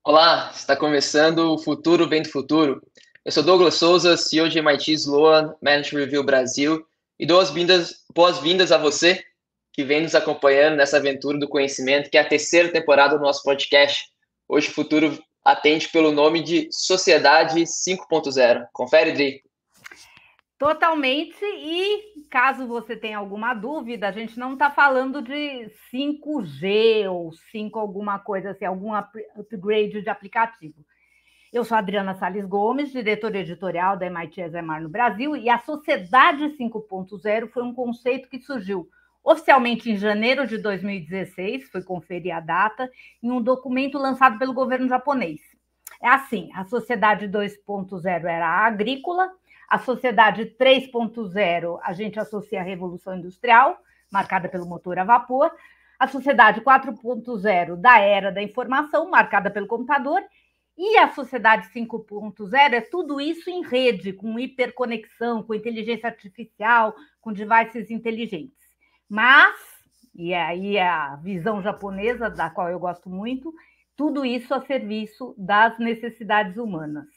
Olá, está começando o Futuro Vem do Futuro. Eu sou Douglas Souza, CEO de MIT Sloan Management Review Brasil, e dou as boas-vindas a você que vem nos acompanhando nessa aventura do conhecimento, que é a terceira temporada do nosso podcast. Hoje o futuro atende pelo nome de Sociedade 5.0. Confere, Dri. Totalmente, e caso você tenha alguma dúvida, a gente não está falando de 5G ou 5 alguma coisa assim, algum upgrade de aplicativo. Eu sou a Adriana Salles Gomes, diretora editorial da MIT ESMAR no Brasil, e a Sociedade 5.0 foi um conceito que surgiu oficialmente em janeiro de 2016, fui conferir a data, em um documento lançado pelo governo japonês. É assim, a Sociedade 2.0 era agrícola, a Sociedade 3.0 a gente associa à Revolução Industrial, marcada pelo motor a vapor, a Sociedade 4.0 da Era da Informação, marcada pelo computador, e a Sociedade 5.0 é tudo isso em rede, com hiperconexão, com inteligência artificial, com devices inteligentes. Mas, e aí é a visão japonesa, da qual eu gosto muito, tudo isso a serviço das necessidades humanas.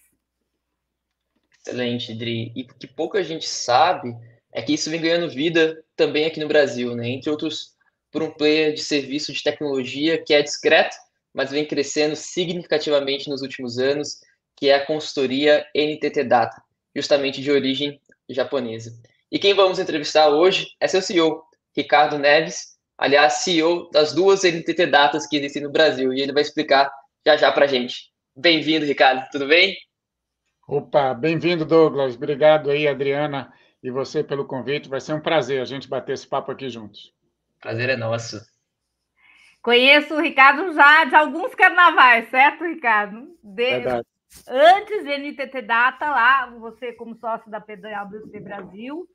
Excelente, Dri. E o que pouca gente sabe é que isso vem ganhando vida também aqui no Brasil, né? Entre outros, por um player de serviço de tecnologia que é discreto, mas vem crescendo significativamente nos últimos anos, que é a consultoria NTT Data, justamente de origem japonesa. E quem vamos entrevistar hoje é seu CEO, Ricardo Neves, aliás, CEO das duas NTT Datas que existem no Brasil, e ele vai explicar já já para a gente. Bem-vindo, Ricardo, tudo bem? Opa, bem-vindo, Douglas. Obrigado aí, Adriana, e você pelo convite. Vai ser um prazer a gente bater esse papo aqui juntos. Prazer é nosso. Conheço o Ricardo já de alguns carnavais, certo, Ricardo? Verdade. Antes de NTT Data, lá, você como sócio da PwC Brasil.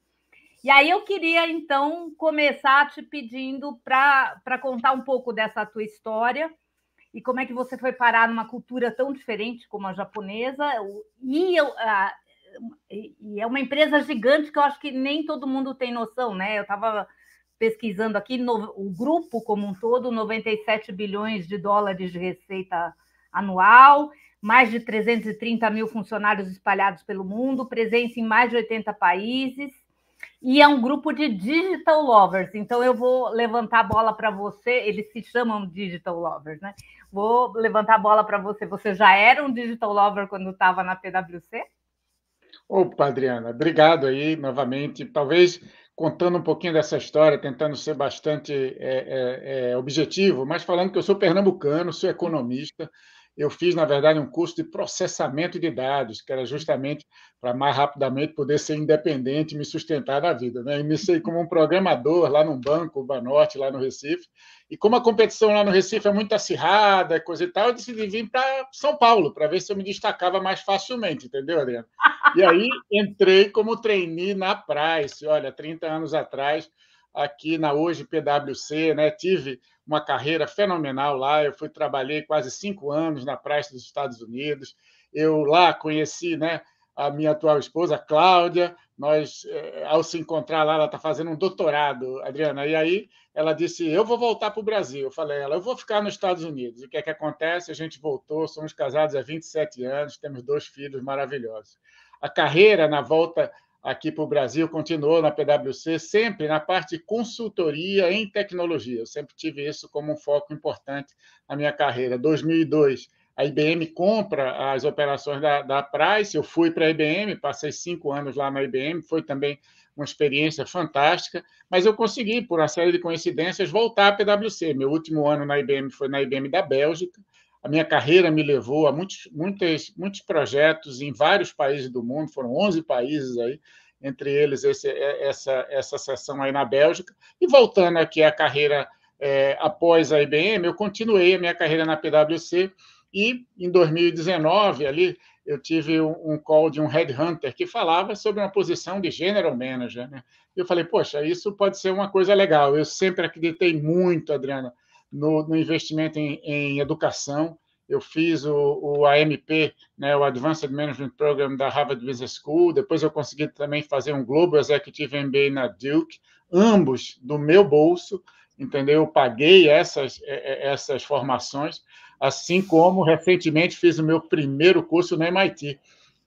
E aí eu queria, então, começar te pedindo para contar um pouco dessa tua história e como é que você foi parar numa cultura tão diferente como a japonesa. E é uma empresa gigante que eu acho que nem todo mundo tem noção, né? Eu estava pesquisando aqui, o grupo como um todo, 97 bilhões de dólares de receita anual, mais de 330 mil funcionários espalhados pelo mundo, presença em mais de 80 países, e é um grupo de digital lovers. Então, eu vou levantar a bola para você, eles se chamam digital lovers, né? Vou levantar a bola para você. Você já era um digital lover quando estava na PwC? Opa, Adriana, obrigado aí novamente. Talvez contando um pouquinho dessa história, tentando ser bastante objetivo, mas falando que eu sou pernambucano, sou economista. Eu fiz, na verdade, um curso de processamento de dados, que era justamente para mais rapidamente poder ser independente e me sustentar na vida, né? Iniciei como um programador lá num banco, o Banorte, lá no Recife, e como a competição lá no Recife é muito acirrada, coisa e tal, eu decidi vir para São Paulo, para ver se eu me destacava mais facilmente, entendeu, Adriano? E aí entrei como trainee na Price, olha, 30 anos atrás, aqui na hoje PwC, né? Tive uma carreira fenomenal lá. Eu trabalhei quase 5 anos na Price dos Estados Unidos. Eu lá conheci, né, a minha atual esposa, Cláudia. Nós, ao se encontrar lá, ela está fazendo um doutorado, Adriana. E aí ela disse: eu vou voltar para o Brasil. Eu falei: eu vou ficar nos Estados Unidos. E o que é que acontece? A gente voltou, somos casados há 27 anos, temos 2 filhos maravilhosos. A carreira na volta aqui para o Brasil continuou na PwC, sempre na parte de consultoria em tecnologia. Eu sempre tive isso como um foco importante na minha carreira. Em 2002, a IBM compra as operações da Price, eu fui para a IBM, passei 5 anos lá na IBM, foi também uma experiência fantástica, mas eu consegui, por uma série de coincidências, voltar à PwC. Meu último ano na IBM foi na IBM da Bélgica. A minha carreira me levou a muitos projetos em vários países do mundo, foram 11 países aí, entre eles essa sessão aí na Bélgica. E voltando aqui à carreira após a IBM, eu continuei a minha carreira na PwC e em 2019 ali eu tive um call de um headhunter que falava sobre uma posição de general manager, né? E eu falei: poxa, isso pode ser uma coisa legal. Eu sempre acreditei muito, Adriana, no investimento em educação. Eu fiz o AMP, né, o Advanced Management Program da Harvard Business School. Depois eu consegui também fazer um Global Executive MBA na Duke, ambos do meu bolso. entendeu? Eu paguei essas formações, assim como recentemente fiz o meu primeiro curso no MIT,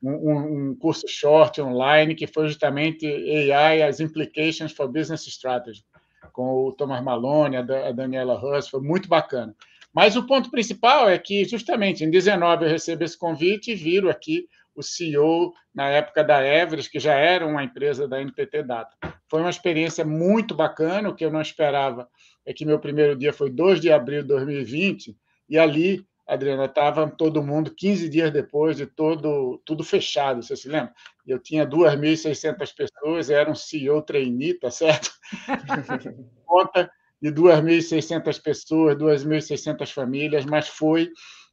um curso short online que foi justamente AI, as Implications for Business Strategy, com o Thomas Malone, a Daniela Huss, foi muito bacana. Mas o ponto principal é que, justamente, em 19 eu recebo esse convite e viro aqui o CEO, na época da Everest, que já era uma empresa da NTT Data. Foi uma experiência muito bacana, o que eu não esperava é que meu primeiro dia foi 2 de abril de 2020, e ali, Adriana, estava todo mundo 15 dias depois de tudo fechado, você se lembra? Eu tinha 2.600 pessoas, era um CEO trainee, tá certo? Conta de 2.600 pessoas, 2.600 famílias, mas foi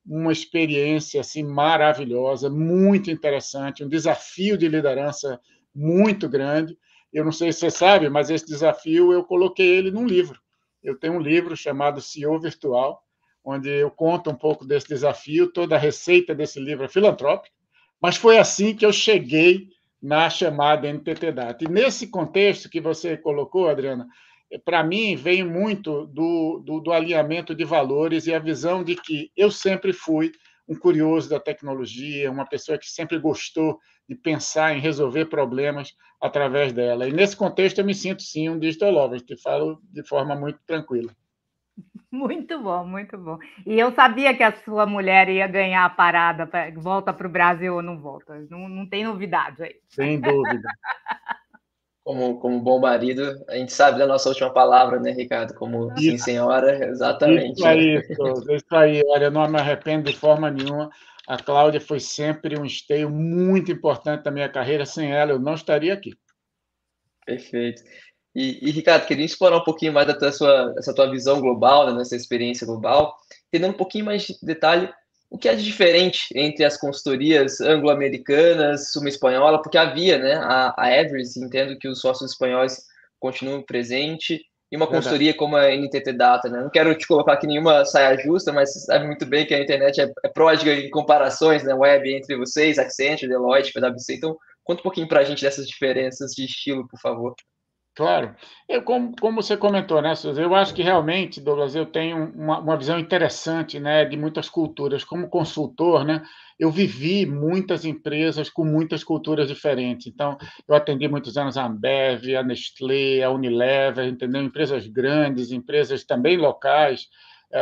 uma experiência assim maravilhosa, muito interessante, um desafio de liderança muito grande. Eu não sei se você sabe, mas esse desafio eu coloquei ele num livro. Eu tenho um livro chamado CEO Virtual, onde eu conto um pouco desse desafio, toda a receita desse livro é filantrópica, mas foi assim que eu cheguei na chamada NTT Data. E nesse contexto que você colocou, Adriana, para mim, vem muito do alinhamento de valores e a visão de que eu sempre fui um curioso da tecnologia, uma pessoa que sempre gostou de pensar em resolver problemas através dela. E nesse contexto eu me sinto, sim, um digital lover, te falo de forma muito tranquila. Muito bom, muito bom. E eu sabia que a sua mulher ia ganhar a parada, volta para o Brasil ou não volta. Não tem novidade aí. Sem dúvida. Como bom marido, a gente sabe da nossa última palavra, né, Ricardo? Como sim, Isso, senhora, isso exatamente, né? aí, Souza, isso aí. Olha, eu não me arrependo de forma nenhuma. A Cláudia foi sempre um esteio muito importante da minha carreira. Sem ela, eu não estaria aqui. Perfeito. Ricardo, queria explorar um pouquinho mais essa tua visão global, né, nessa experiência global, entendendo um pouquinho mais de detalhe o que é de diferente entre as consultorias anglo-americanas, uma espanhola, porque havia, né, a Everest, entendo que os sócios espanhóis continuam presentes, e uma Verdade. consultoria como a NTT Data, né? Não quero te colocar aqui nenhuma saia justa, mas você sabe muito bem que a internet é pródiga em comparações, né, web entre vocês, Accenture, Deloitte, PwC, então conta um pouquinho para a gente dessas diferenças de estilo, por favor. Claro. Como você comentou, né, Suzy, eu acho que realmente, Douglas, eu tenho uma visão interessante, né, de muitas culturas. Como consultor, né, eu vivi muitas empresas com muitas culturas diferentes. Então, eu atendi muitos anos a Ambev, a Nestlé, a Unilever, entendeu? Empresas grandes, empresas também locais,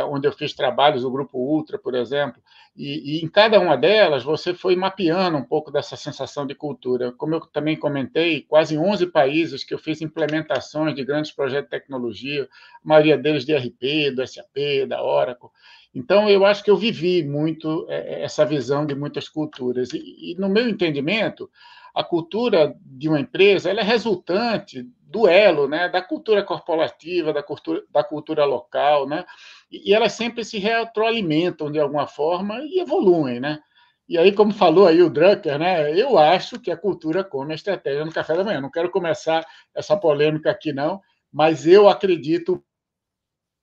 onde eu fiz trabalhos do Grupo Ultra, por exemplo. E em cada uma delas, você foi mapeando um pouco dessa sensação de cultura. Como eu também comentei, quase 11 países que eu fiz implementações de grandes projetos de tecnologia, a maioria deles de ERP, do SAP, da Oracle. Então, eu acho que eu vivi muito essa visão de muitas culturas. E no meu entendimento, a cultura de uma empresa ela é resultante do elo, né, da cultura corporativa, da cultura local, né, e elas sempre se retroalimentam de alguma forma e evoluem, né? E aí, como falou aí o Drucker, né, eu acho que a cultura come a estratégia no café da manhã. Não quero começar essa polêmica aqui, não, mas eu acredito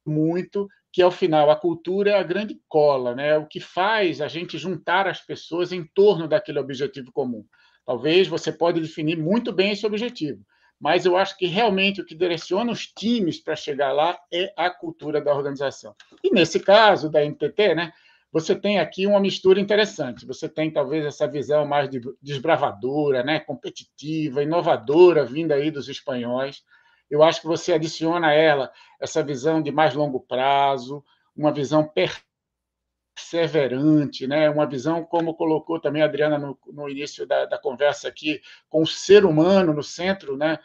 muito que, ao final, a cultura é a grande cola, né? O que faz a gente juntar as pessoas em torno daquele objetivo comum. Talvez você pode definir muito bem esse objetivo, mas eu acho que realmente o que direciona os times para chegar lá é a cultura da organização. E nesse caso da NTT, né, você tem aqui uma mistura interessante. Você tem talvez essa visão mais desbravadora, né, competitiva, inovadora, vinda aí dos espanhóis. Eu acho que você adiciona a ela essa visão de mais longo prazo, uma visão perseverante, né? Uma visão, como colocou também a Adriana no início da conversa aqui, com o ser humano no centro, né,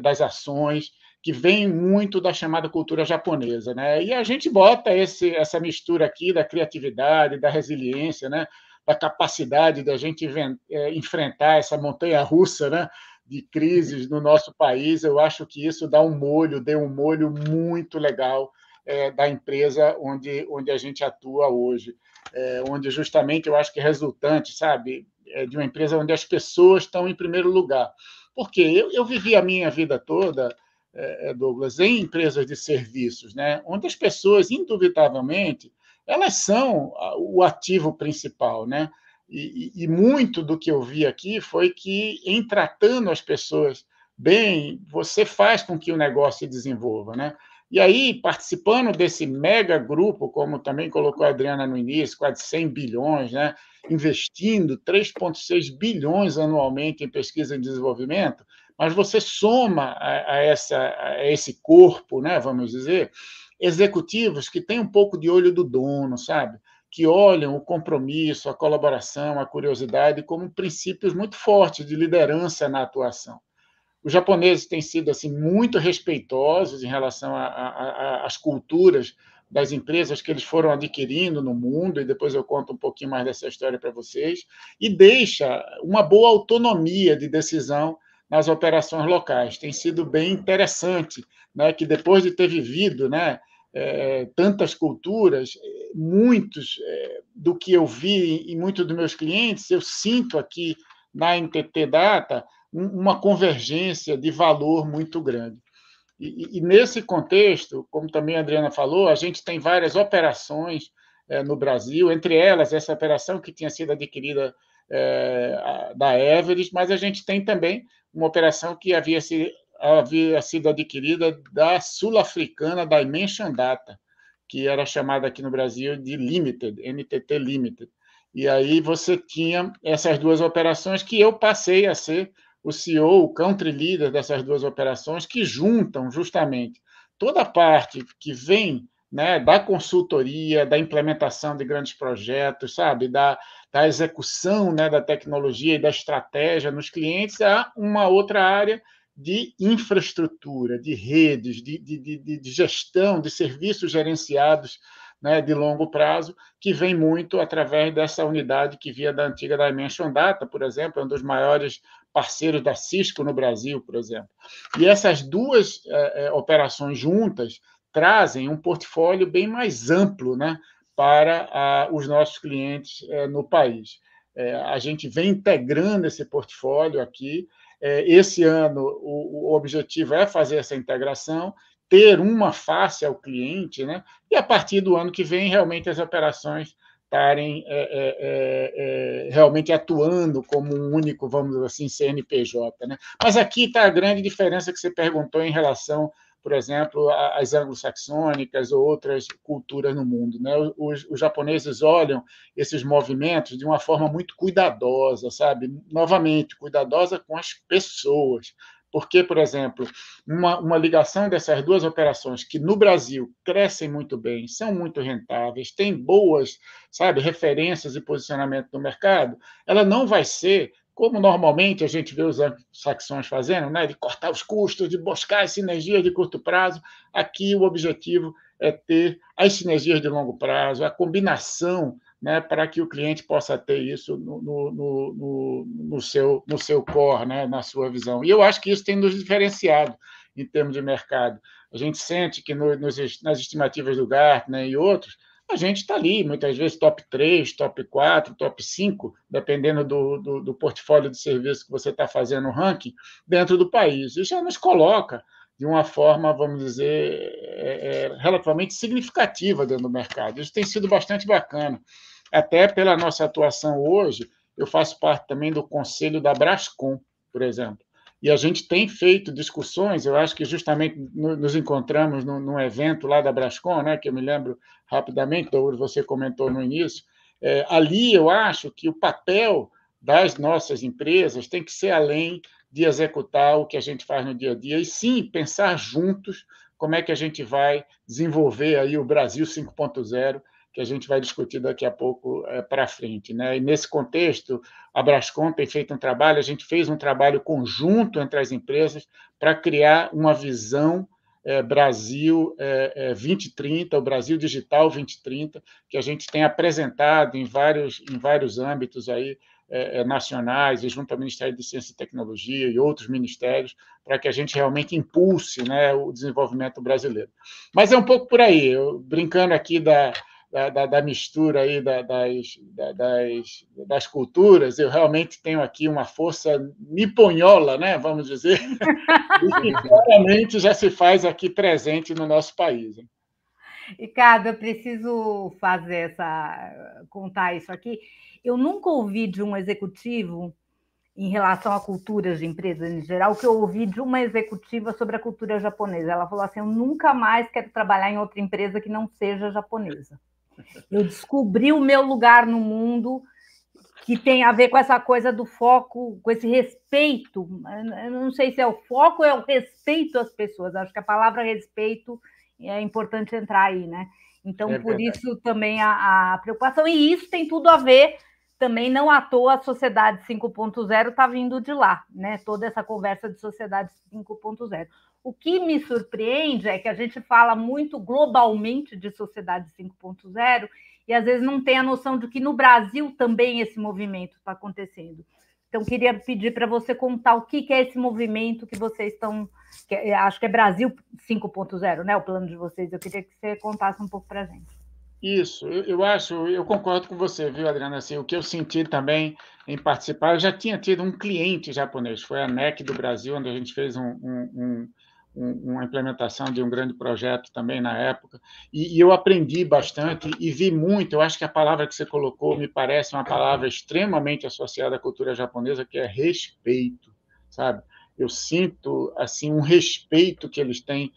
das ações, que vem muito da chamada cultura japonesa. Né? E a gente bota essa mistura aqui da criatividade, da resiliência, né? Da capacidade da gente enfrentar essa montanha russa, né? De crises no nosso país. Eu acho que isso deu um molho muito legal da empresa onde a gente atua hoje, onde justamente eu acho que é resultante, sabe, de uma empresa onde as pessoas estão em primeiro lugar. Porque eu vivi a minha vida toda, Douglas, em empresas de serviços, né, onde as pessoas, indubitavelmente, elas são o ativo principal, né? E muito do que eu vi aqui foi que, em tratando as pessoas bem, você faz com que o negócio se desenvolva, né? E aí, participando desse mega grupo, como também colocou a Adriana no início, quase 100 bilhões, né? Investindo 3,6 bilhões anualmente em pesquisa e desenvolvimento, mas você soma a esse corpo, né, vamos dizer, executivos que têm um pouco de olho do dono, sabe? Que olham o compromisso, a colaboração, a curiosidade como princípios muito fortes de liderança na atuação. Os japoneses têm sido assim muito respeitosos em relação às culturas das empresas que eles foram adquirindo no mundo, e depois eu conto um pouquinho mais dessa história para vocês, e deixa uma boa autonomia de decisão nas operações locais. Tem sido bem interessante, né, que depois de ter vivido, né, tantas culturas, muitos do que eu vi em muitos dos meus clientes, eu sinto aqui na NTT Data uma convergência de valor muito grande. E nesse contexto, como também a Adriana falou, a gente tem várias operações no Brasil, entre elas essa operação que tinha sido adquirida da Everest, mas a gente tem também uma operação que havia sido adquirida da sul-africana Dimension Data, que era chamada aqui no Brasil de Limited, NTT Limited. E aí você tinha essas duas operações que eu passei a ser o CEO, o country leader dessas duas operações, que juntam justamente toda a parte que vem, né, da consultoria, da implementação de grandes projetos, sabe, da execução, né, da tecnologia e da estratégia nos clientes, a uma outra área de infraestrutura, de redes, de gestão, de serviços gerenciados, né, de longo prazo, que vem muito através dessa unidade que via da antiga Dimension Data, por exemplo, um dos maiores parceiros da Cisco no Brasil, por exemplo. E essas duas operações juntas trazem um portfólio bem mais amplo, né, para os nossos clientes no país. A gente vem integrando esse portfólio aqui. Esse ano, o objetivo é fazer essa integração, ter uma face ao cliente, né? E a partir do ano que vem, realmente as operações estarem realmente atuando como um único, vamos dizer assim, CNPJ. Né? Mas aqui está a grande diferença que você perguntou em relação, por exemplo, às anglo-saxônicas ou outras culturas no mundo. Né? Os japoneses olham esses movimentos de uma forma muito cuidadosa, sabe? Novamente, cuidadosa com as pessoas. Porque, por exemplo, uma ligação dessas duas operações que no Brasil crescem muito bem, são muito rentáveis, têm boas, sabe, referências e posicionamento no mercado, ela não vai ser como normalmente a gente vê os anglo-saxões fazendo, né, de cortar os custos, de buscar as sinergias de curto prazo. Aqui o objetivo é ter as sinergias de longo prazo, a combinação, né, para que o cliente possa ter isso no seu core, né, na sua visão. E eu acho que isso tem nos diferenciado em termos de mercado. A gente sente que nas estimativas do Gartner e outros, a gente está ali, muitas vezes top 3, top 4, top 5, dependendo do portfólio de serviço que você está fazendo no ranking, dentro do país. Isso já nos coloca de uma forma, vamos dizer, relativamente significativa dentro do mercado. Isso tem sido bastante bacana. Até pela nossa atuação hoje, eu faço parte também do conselho da Brascom, por exemplo. E a gente tem feito discussões, eu acho que justamente nos encontramos num evento lá da Brascom, né, que eu me lembro rapidamente, você comentou no início. Ali eu acho que o papel das nossas empresas tem que ser além de executar o que a gente faz no dia a dia, e sim pensar juntos como é que a gente vai desenvolver aí o Brasil 5.0, que a gente vai discutir daqui a pouco para frente. Né? E nesse contexto, a Brascom tem feito um trabalho, a gente fez um trabalho conjunto entre as empresas para criar uma visão Brasil 2030, o Brasil Digital 2030, que a gente tem apresentado em vários âmbitos aí, nacionais, e junto ao Ministério de Ciência e Tecnologia e outros ministérios, para que a gente realmente impulse, né, o desenvolvimento brasileiro. Mas é um pouco por aí, eu, brincando aqui da mistura aí das culturas, eu realmente tenho aqui uma força niponhola, né, vamos dizer, que claramente já se faz aqui presente no nosso país. Ricardo, eu preciso contar isso aqui. Eu nunca ouvi de um executivo em relação a culturas de empresas em geral, que eu ouvi de uma executiva sobre a cultura japonesa. Ela falou assim: eu nunca mais quero trabalhar em outra empresa que não seja japonesa. Eu descobri o meu lugar no mundo, que tem a ver com essa coisa do foco, com esse respeito. Eu não sei se é o foco ou é o respeito às pessoas. Acho que a palavra respeito é importante entrar aí, né? Então, por isso também a preocupação. E isso tem tudo a ver também, não à toa, a Sociedade 5.0 está vindo de lá, né? Toda essa conversa de Sociedade 5.0. O que me surpreende é que a gente fala muito globalmente de Sociedade 5.0 e às vezes não tem a noção de que no Brasil também esse movimento está acontecendo. Então, queria pedir para você contar o que é esse movimento que vocês estão... acho que é Brasil 5.0, né? O plano de vocês. Eu queria que você contasse um pouco para a gente. Isso, eu concordo com você, viu, Adriana? Assim, o que eu senti também em participar, eu já tinha tido um cliente japonês, foi a NEC do Brasil, onde a gente fez uma implementação de um grande projeto também na época, e eu aprendi bastante e vi muito. Eu acho que a palavra que você colocou me parece uma palavra extremamente associada à cultura japonesa, que é respeito, sabe? Eu sinto assim um respeito que eles têm.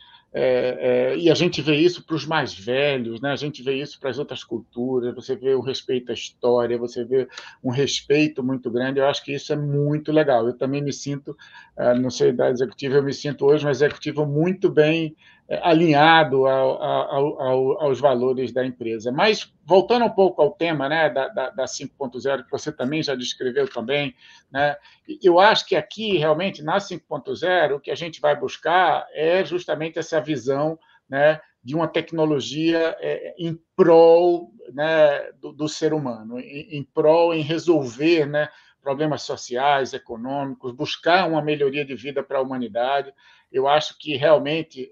E a gente vê isso para os mais velhos, né? A gente vê isso para as outras culturas, você vê o respeito à história, você vê um respeito muito grande. Eu acho que isso é muito legal. Eu também me sinto, não sei da executiva, eu me sinto hoje uma executiva muito bem alinhado aos valores da empresa. Mas, voltando um pouco ao tema, né, da 5.0, que você também já descreveu também, né, eu acho que aqui, realmente, na 5.0, o que a gente vai buscar é justamente essa visão, né, de uma tecnologia em prol, né, do ser humano, em prol, em resolver, né, problemas sociais, econômicos, buscar uma melhoria de vida para a humanidade. Eu acho que realmente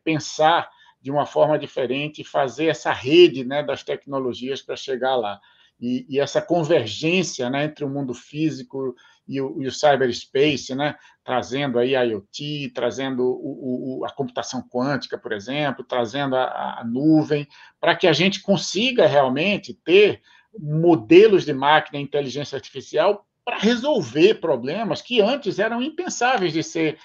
pensar de uma forma diferente e fazer essa rede, né, das tecnologias para chegar lá. E essa convergência, né, entre o mundo físico e o cyberspace, né, trazendo aí a IoT, trazendo a computação quântica, por exemplo, trazendo a nuvem, para que a gente consiga realmente ter modelos de máquina e inteligência artificial para resolver problemas que antes eram impensáveis de ser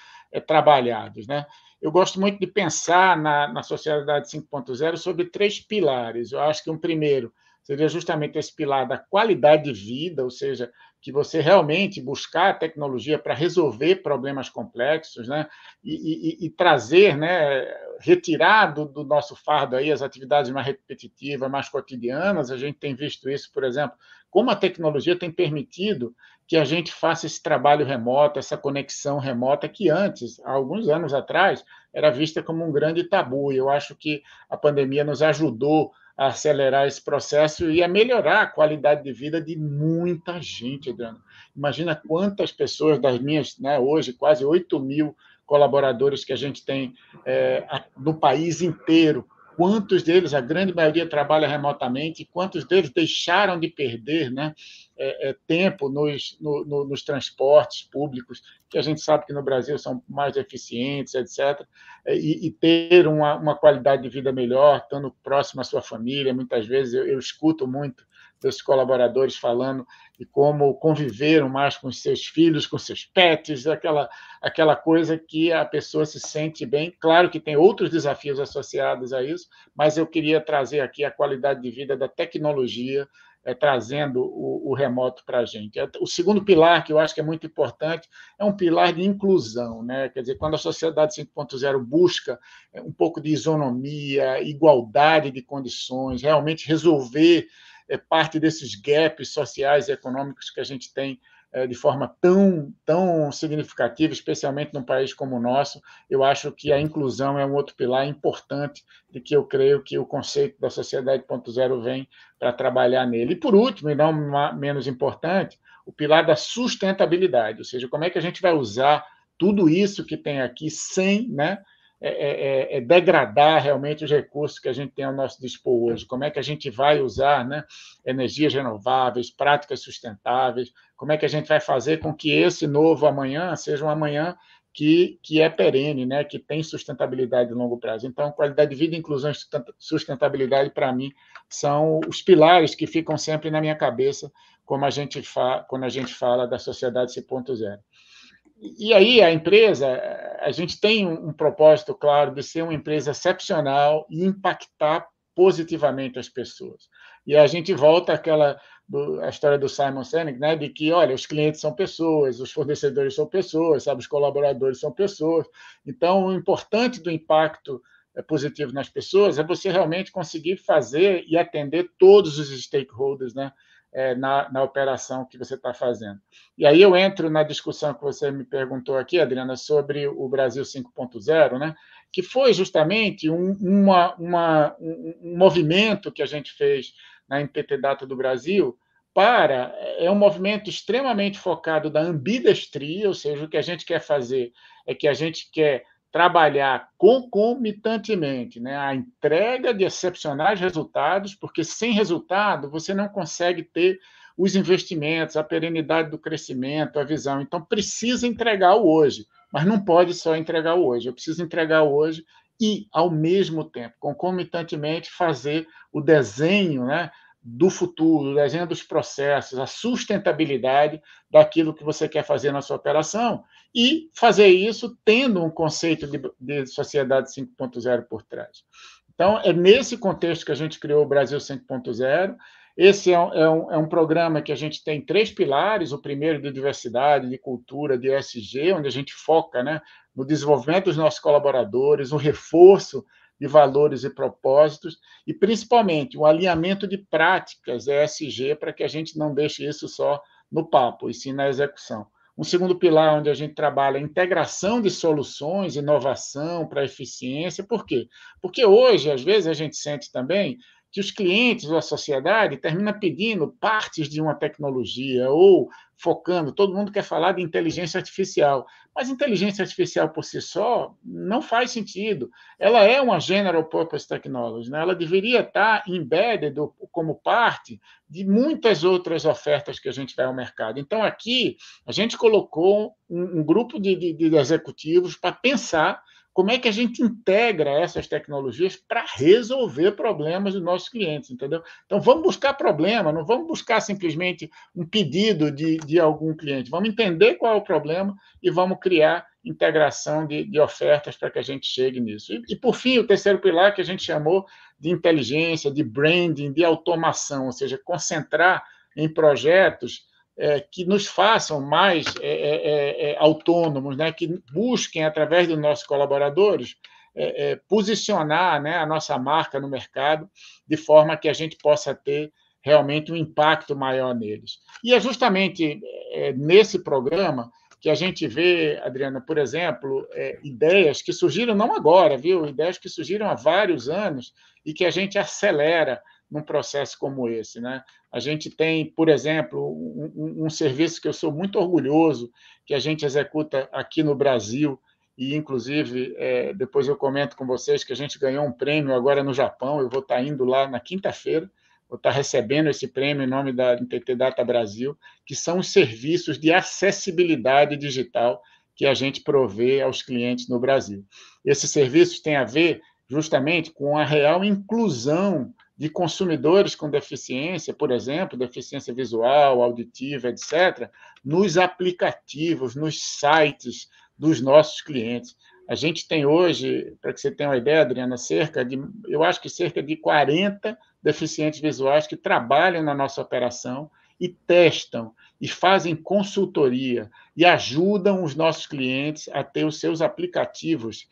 trabalhados, né? Eu gosto muito de pensar na Sociedade 5.0 sobre 3 pilares. Eu acho que um primeiro seria justamente esse pilar da qualidade de vida, ou seja, que você realmente buscar a tecnologia para resolver problemas complexos, né? E trazer, né, retirar do nosso fardo aí as atividades mais repetitivas, mais cotidianas. A gente tem visto isso, por exemplo, como a tecnologia tem permitido que a gente faça esse trabalho remoto, essa conexão remota, que antes, há alguns anos atrás, era vista como um grande tabu. Eu acho que a pandemia nos ajudou a acelerar esse processo e a melhorar a qualidade de vida de muita gente, Adriano. Imagina quantas pessoas das minhas, né, hoje, quase 8.000 colaboradores que a gente tem no país inteiro, quantos deles, a grande maioria, trabalha remotamente, e quantos deles deixaram de perder, né, tempo nos transportes públicos, que a gente sabe que no Brasil são mais eficientes, etc., e ter uma qualidade de vida melhor, estando próximo à sua família. Muitas vezes eu escuto muito desses colaboradores falando de como conviveram mais com os seus filhos, com seus pets, aquela coisa que a pessoa se sente bem. Claro que tem outros desafios associados a isso, mas eu queria trazer aqui a qualidade de vida da tecnologia, trazendo o remoto para a gente. O segundo pilar, que eu acho que é muito importante, é um pilar de inclusão, né? Quer dizer, quando a Sociedade 5.0 busca um pouco de isonomia, igualdade de condições, realmente resolver parte desses gaps sociais e econômicos que a gente tem de forma tão significativa, especialmente num país como o nosso. Eu acho que a inclusão é um outro pilar importante de que eu creio que o conceito da Sociedade 5.0 vem para trabalhar nele. E, por último, e não menos importante, o pilar da sustentabilidade, ou seja, como é que a gente vai usar tudo isso que tem aqui sem, né, degradar realmente os recursos que a gente tem ao nosso dispor hoje. Como é que a gente vai usar, né, energias renováveis, práticas sustentáveis, como é que a gente vai fazer com que esse novo amanhã seja um amanhã que é perene, né, que tem sustentabilidade de longo prazo. Então, qualidade de vida, inclusão e sustentabilidade, para mim, são os pilares que ficam sempre na minha cabeça quando a gente fala da sociedade 5.0. E aí, a empresa, a gente tem um propósito claro de ser uma empresa excepcional e impactar positivamente as pessoas. E a gente volta à história do Simon Sinek, né, de que, olha, os clientes são pessoas, os fornecedores são pessoas, sabe, os colaboradores são pessoas. Então, o importante do impacto positivo nas pessoas é você realmente conseguir fazer e atender todos os stakeholders, né, na operação que você está fazendo. E aí eu entro na discussão que você me perguntou aqui, Adriana, sobre o Brasil 5.0, né, que foi justamente um movimento que a gente fez na NTT Data do Brasil é um movimento extremamente focado da ambidestria, ou seja, o que a gente quer fazer é que a gente quer trabalhar concomitantemente, né, a entrega de excepcionais resultados, porque sem resultado você não consegue ter os investimentos, a perenidade do crescimento, a visão. Então, precisa entregar o hoje, mas não pode só entregar o hoje. Eu preciso entregar o hoje e, ao mesmo tempo, concomitantemente, fazer o desenho, né, do futuro, o desenho dos processos, a sustentabilidade daquilo que você quer fazer na sua operação e fazer isso tendo um conceito de sociedade 5.0 por trás. Então, é nesse contexto que a gente criou o Brasil 5.0. Esse é um programa que a gente tem 3 pilares: o primeiro de diversidade, de cultura, de ESG, onde a gente foca, né, no desenvolvimento dos nossos colaboradores, o reforço de valores e propósitos, e, principalmente, o alinhamento de práticas ESG para que a gente não deixe isso só no papo, e sim na execução. Um segundo pilar onde a gente trabalha a integração de soluções, inovação para eficiência. Por quê? Porque hoje, às vezes, a gente sente também que os clientes ou a sociedade termina pedindo partes de uma tecnologia ou focando, todo mundo quer falar de inteligência artificial, mas inteligência artificial por si só não faz sentido. Ela é uma general purpose technology, né? Ela deveria estar embedded como parte de muitas outras ofertas que a gente vai ao mercado. Então, aqui, a gente colocou um grupo de executivos para pensar como é que a gente integra essas tecnologias para resolver problemas dos nossos clientes, entendeu? Então, vamos buscar problema, não vamos buscar simplesmente um pedido de algum cliente. Vamos entender qual é o problema e vamos criar integração de ofertas para que a gente chegue nisso. E, por fim, o terceiro pilar, que a gente chamou de inteligência, de branding, de automação, ou seja, concentrar em projetos que nos façam mais autônomos, né? Que busquem, através dos nossos colaboradores, posicionar, né, a nossa marca no mercado, de forma que a gente possa ter realmente um impacto maior neles. E é justamente nesse programa que a gente vê, Adriana, por exemplo, ideias que surgiram não agora, viu? Ideias que surgiram há vários anos e que a gente acelera num processo como esse, né? A gente tem, por exemplo, um serviço que eu sou muito orgulhoso, que a gente executa aqui no Brasil, e, inclusive, depois eu comento com vocês que a gente ganhou um prêmio agora no Japão. Eu vou estar indo lá na quinta-feira, vou estar recebendo esse prêmio em nome da NTT Data Brasil, que são os serviços de acessibilidade digital que a gente provê aos clientes no Brasil. Esses serviços têm a ver justamente com a real inclusão de consumidores com deficiência, por exemplo, deficiência visual, auditiva, etc., nos aplicativos, nos sites dos nossos clientes. A gente tem hoje, para que você tenha uma ideia, Adriana, eu acho que cerca de 40 deficientes visuais que trabalham na nossa operação e testam, e fazem consultoria, e ajudam os nossos clientes a ter os seus aplicativos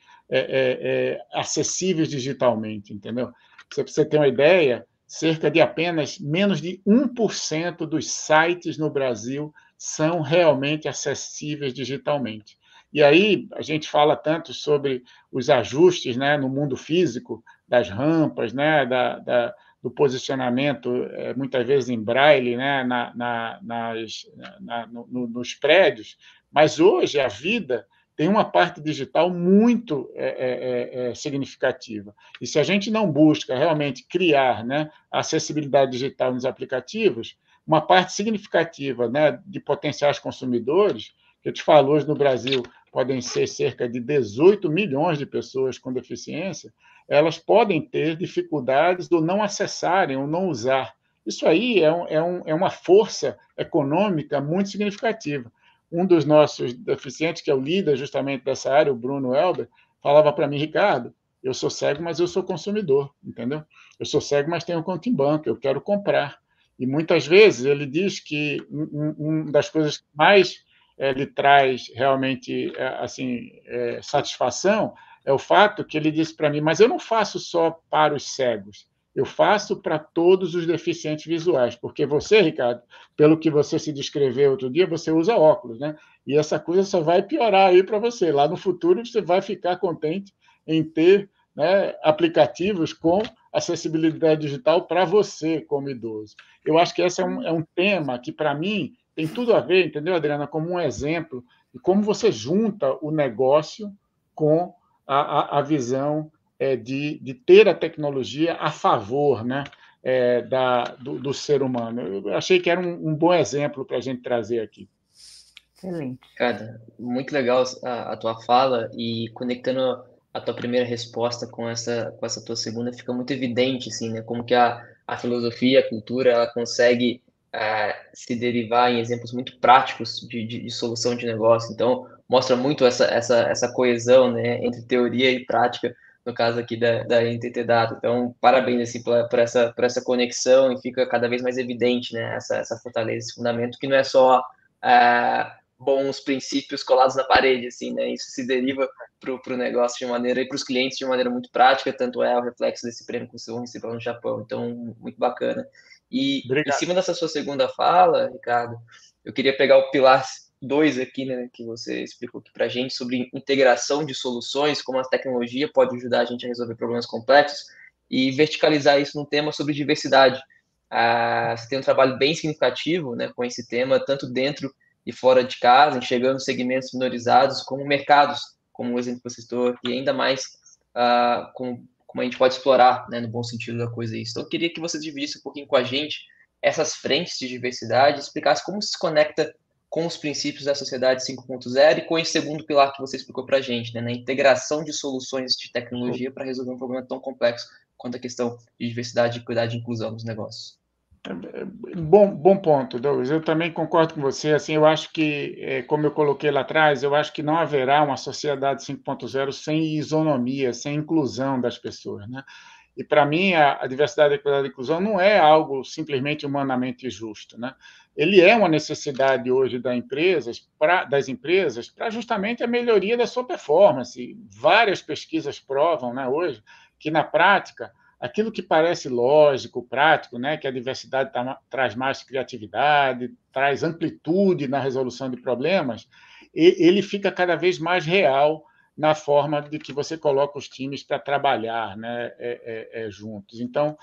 acessíveis digitalmente, entendeu? Para você ter uma ideia, cerca de apenas menos de 1% dos sites no Brasil são realmente acessíveis digitalmente. E aí a gente fala tanto sobre os ajustes, né, no mundo físico, das rampas, né, do posicionamento, muitas vezes em braille, né, nos prédios, mas hoje a vida tem uma parte digital muito significativa. E se a gente não busca realmente criar, né, a acessibilidade digital nos aplicativos, uma parte significativa, né, de potenciais consumidores, que eu te falo hoje no Brasil, podem ser cerca de 18 milhões de pessoas com deficiência, elas podem ter dificuldades ou não acessarem, ou não usar. Isso aí é uma força econômica muito significativa. Um dos nossos deficientes, que é o líder justamente dessa área, o Bruno Elber, falava para mim: Ricardo, eu sou cego, mas eu sou consumidor, entendeu? Eu sou cego, mas tenho conta em banco, eu quero comprar. E muitas vezes ele diz que uma das coisas que mais lhe traz realmente assim satisfação é o fato que ele disse para mim: mas eu não faço só para os cegos, eu faço para todos os deficientes visuais, porque você, Ricardo, pelo que você se descreveu outro dia, você usa óculos, né? E essa coisa só vai piorar aí para você. Lá no futuro você vai ficar contente em ter, né, aplicativos com acessibilidade digital para você como idoso. Eu acho que esse é um tema que, para mim, tem tudo a ver, entendeu, Adriana, como um exemplo de como você junta o negócio com a visão de ter a tecnologia a favor, né, do ser humano. Eu achei que era um bom exemplo para a gente trazer aqui. Excelente. Cara, muito legal a tua fala, e conectando a tua primeira resposta com essa tua segunda, fica muito evidente, assim, né, como que a filosofia, a cultura, ela consegue se derivar em exemplos muito práticos de solução de negócio. Então, mostra muito essa coesão, né, entre teoria e prática, no caso aqui da NTT Data. Então, parabéns, assim, por essa conexão, e fica cada vez mais evidente, né, essa fortaleza, esse fundamento, que não é só bons princípios colados na parede, assim, né? Isso se deriva para o negócio de maneira, e para os clientes de maneira muito prática, tanto é o reflexo desse prêmio que vocês vão receber no Japão. Então, muito bacana. E em Obrigado. cima dessa sua segunda fala, Ricardo, eu queria pegar o pilar 2 aqui, né, que você explicou aqui para a gente, sobre integração de soluções, como a tecnologia pode ajudar a gente a resolver problemas complexos, e verticalizar isso num tema sobre diversidade. Você tem um trabalho bem significativo, né, com esse tema, tanto dentro e fora de casa, enxergando segmentos minorizados como mercados, como o exemplo que você citou aqui, ainda mais como a gente pode explorar, né, no bom sentido da coisa isso. Então, eu queria que você dividisse um pouquinho com a gente essas frentes de diversidade, explicasse como se conecta com os princípios da sociedade 5.0 e com esse segundo pilar que você explicou para a gente, né, na integração de soluções de tecnologia para resolver um problema tão complexo quanto a questão de diversidade, equidade e inclusão nos negócios. Bom ponto, Douglas. Eu também concordo com você. Assim, eu acho que, como eu coloquei lá atrás, eu acho que não haverá uma sociedade 5.0 sem isonomia, sem inclusão das pessoas, né? E, para mim, a diversidade, a equidade e a inclusão não é algo simplesmente humanamente justo, né? Ele é uma necessidade hoje das empresas para justamente a melhoria da sua performance. Várias pesquisas provam, né, hoje, que, na prática, aquilo que parece lógico, prático, né, que a diversidade traz mais criatividade, traz amplitude na resolução de problemas, ele fica cada vez mais real na forma de que você coloca os times para trabalhar, né, juntos. Então,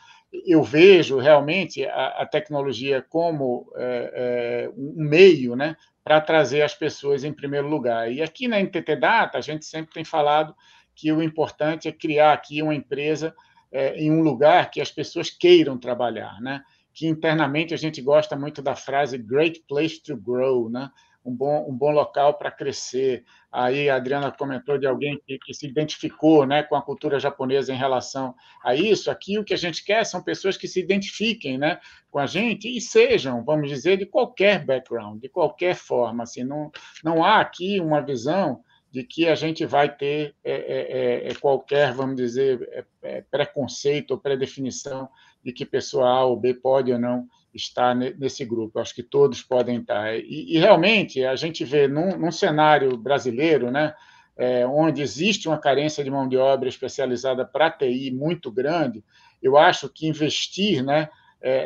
eu vejo realmente a tecnologia como um meio, né, para trazer as pessoas em primeiro lugar. E aqui na NTT Data, a gente sempre tem falado que o importante é criar aqui uma empresa em um lugar que as pessoas queiram trabalhar, né? Que internamente a gente gosta muito da frase "great place to grow", né? Um bom local para crescer. Aí a Adriana comentou de alguém que se identificou, né, com a cultura japonesa em relação a isso. Aqui o que a gente quer são pessoas que se identifiquem, né, com a gente e sejam, vamos dizer, de qualquer background, de qualquer forma. Assim, não há aqui uma visão de que a gente vai ter qualquer, vamos dizer, preconceito ou predefinição de que pessoa A ou B pode ou não estar nesse grupo. Eu acho que todos podem estar. E realmente, a gente vê num cenário brasileiro, né, onde existe uma carência de mão de obra especializada para TI muito grande, eu acho que investir, né,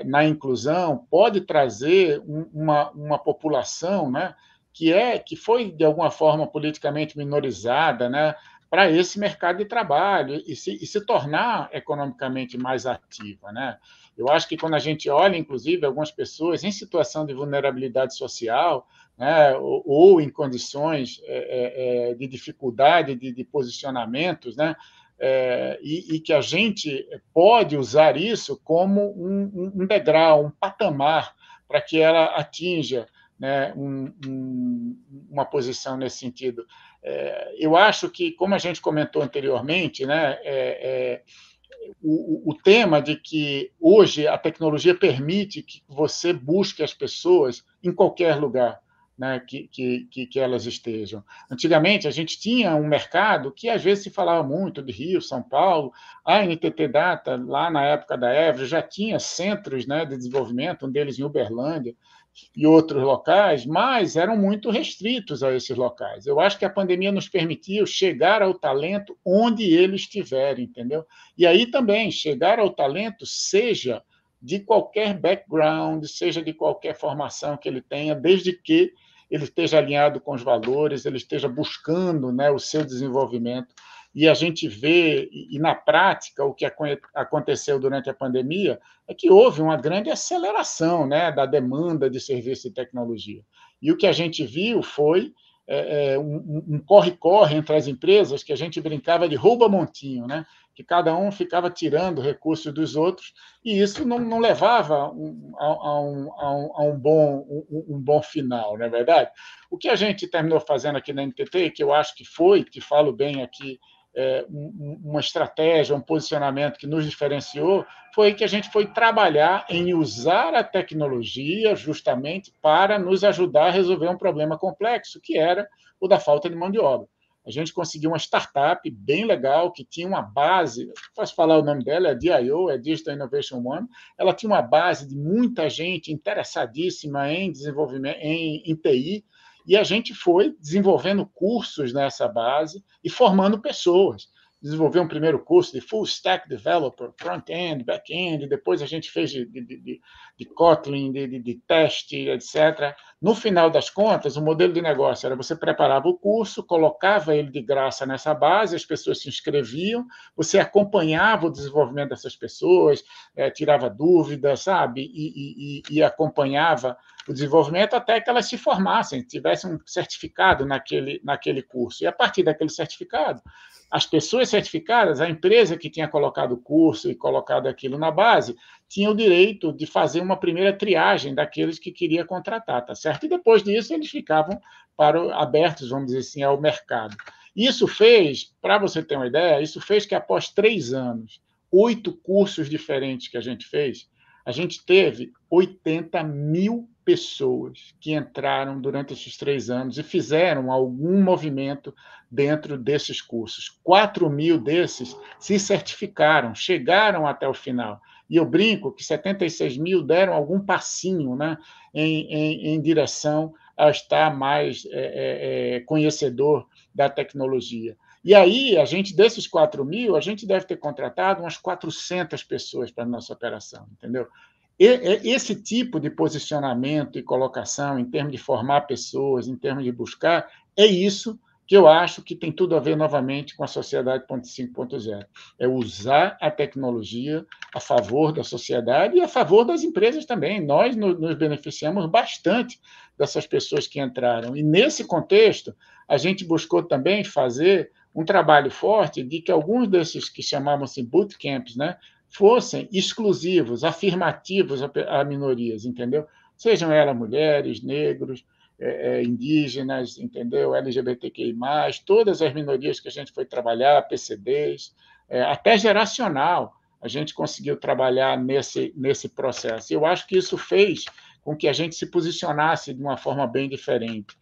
na inclusão pode trazer uma população, né, que foi, de alguma forma, politicamente minorizada, né, para esse mercado de trabalho e se tornar economicamente mais ativa, né? Eu acho que quando a gente olha, inclusive, algumas pessoas em situação de vulnerabilidade social, né, ou em condições de dificuldade de posicionamentos, né, e que a gente pode usar isso como um degrau, um patamar para que ela atinja, né, uma posição nesse sentido. Eu acho que, como a gente comentou anteriormente, né, o tema de que hoje a tecnologia permite que você busque as pessoas em qualquer lugar, né, que elas estejam. Antigamente, a gente tinha um mercado que às vezes se falava muito de Rio, São Paulo, a NTT Data, lá na época da Évora, já tinha centros, né, de desenvolvimento, um deles em Uberlândia, e outros locais, mas eram muito restritos a esses locais. Eu acho que a pandemia nos permitiu chegar ao talento onde ele estiver, entendeu? E aí também, chegar ao talento, seja de qualquer background, seja de qualquer formação que ele tenha, desde que ele esteja alinhado com os valores, ele esteja buscando, né, o seu desenvolvimento. E a gente vê, e na prática, o que aconteceu durante a pandemia é que houve uma grande aceleração, né, da demanda de serviço e tecnologia. E o que a gente viu foi um corre-corre entre as empresas, que a gente brincava de rouba-montinho, né? Que cada um ficava tirando recursos dos outros, e isso não levava a um bom final, não é verdade? O que a gente terminou fazendo aqui na NTT, que eu acho que foi, te falo bem aqui, uma estratégia, um posicionamento que nos diferenciou, foi que a gente foi trabalhar em usar a tecnologia justamente para nos ajudar a resolver um problema complexo, que era o da falta de mão de obra. A gente conseguiu uma startup bem legal, que tinha uma base, posso falar o nome dela, é DIO, é Digital Innovation One, ela tinha uma base de muita gente interessadíssima em desenvolvimento, em TI, e a gente foi desenvolvendo cursos nessa base e formando pessoas. Desenvolveu um primeiro curso de Full Stack Developer, Front-End, Back-End, depois a gente fez de Kotlin, de teste, etc. No final das contas, o modelo de negócio era você preparava o curso, colocava ele de graça nessa base, as pessoas se inscreviam, você acompanhava o desenvolvimento dessas pessoas, tirava dúvidas, sabe? E acompanhava o desenvolvimento até que elas se formassem, tivessem um certificado naquele curso. E a partir daquele certificado, as pessoas certificadas, a empresa que tinha colocado o curso e colocado aquilo na base, tinha o direito de fazer uma primeira triagem daqueles que queria contratar, tá certo? E depois disso eles ficavam abertos, vamos dizer assim, ao mercado. Isso fez, para você ter uma ideia, isso fez que após 3 anos, 8 cursos diferentes que a gente fez, a gente teve 80 mil pessoas que entraram durante esses 3 anos e fizeram algum movimento dentro desses cursos. 4 mil desses se certificaram, chegaram até o final. E eu brinco que 76 mil deram algum passinho, né, em direção a estar mais conhecedor da tecnologia. E aí, desses 4 mil, a gente deve ter contratado umas 400 pessoas para a nossa operação, entendeu? Esse tipo de posicionamento e colocação, em termos de formar pessoas, em termos de buscar, é isso que eu acho que tem tudo a ver, novamente, com a sociedade 5.0. É usar a tecnologia a favor da sociedade e a favor das empresas também. Nós nos beneficiamos bastante dessas pessoas que entraram. E, nesse contexto, a gente buscou também fazer um trabalho forte de que alguns desses que chamavam-se bootcamps, né, fossem exclusivos, afirmativos a minorias, entendeu? Sejam elas mulheres, negros, indígenas, entendeu? LGBTQI+, todas as minorias que a gente foi trabalhar, PCDs, até geracional, a gente conseguiu trabalhar nesse processo. Eu acho que isso fez com que a gente se posicionasse de uma forma bem diferente.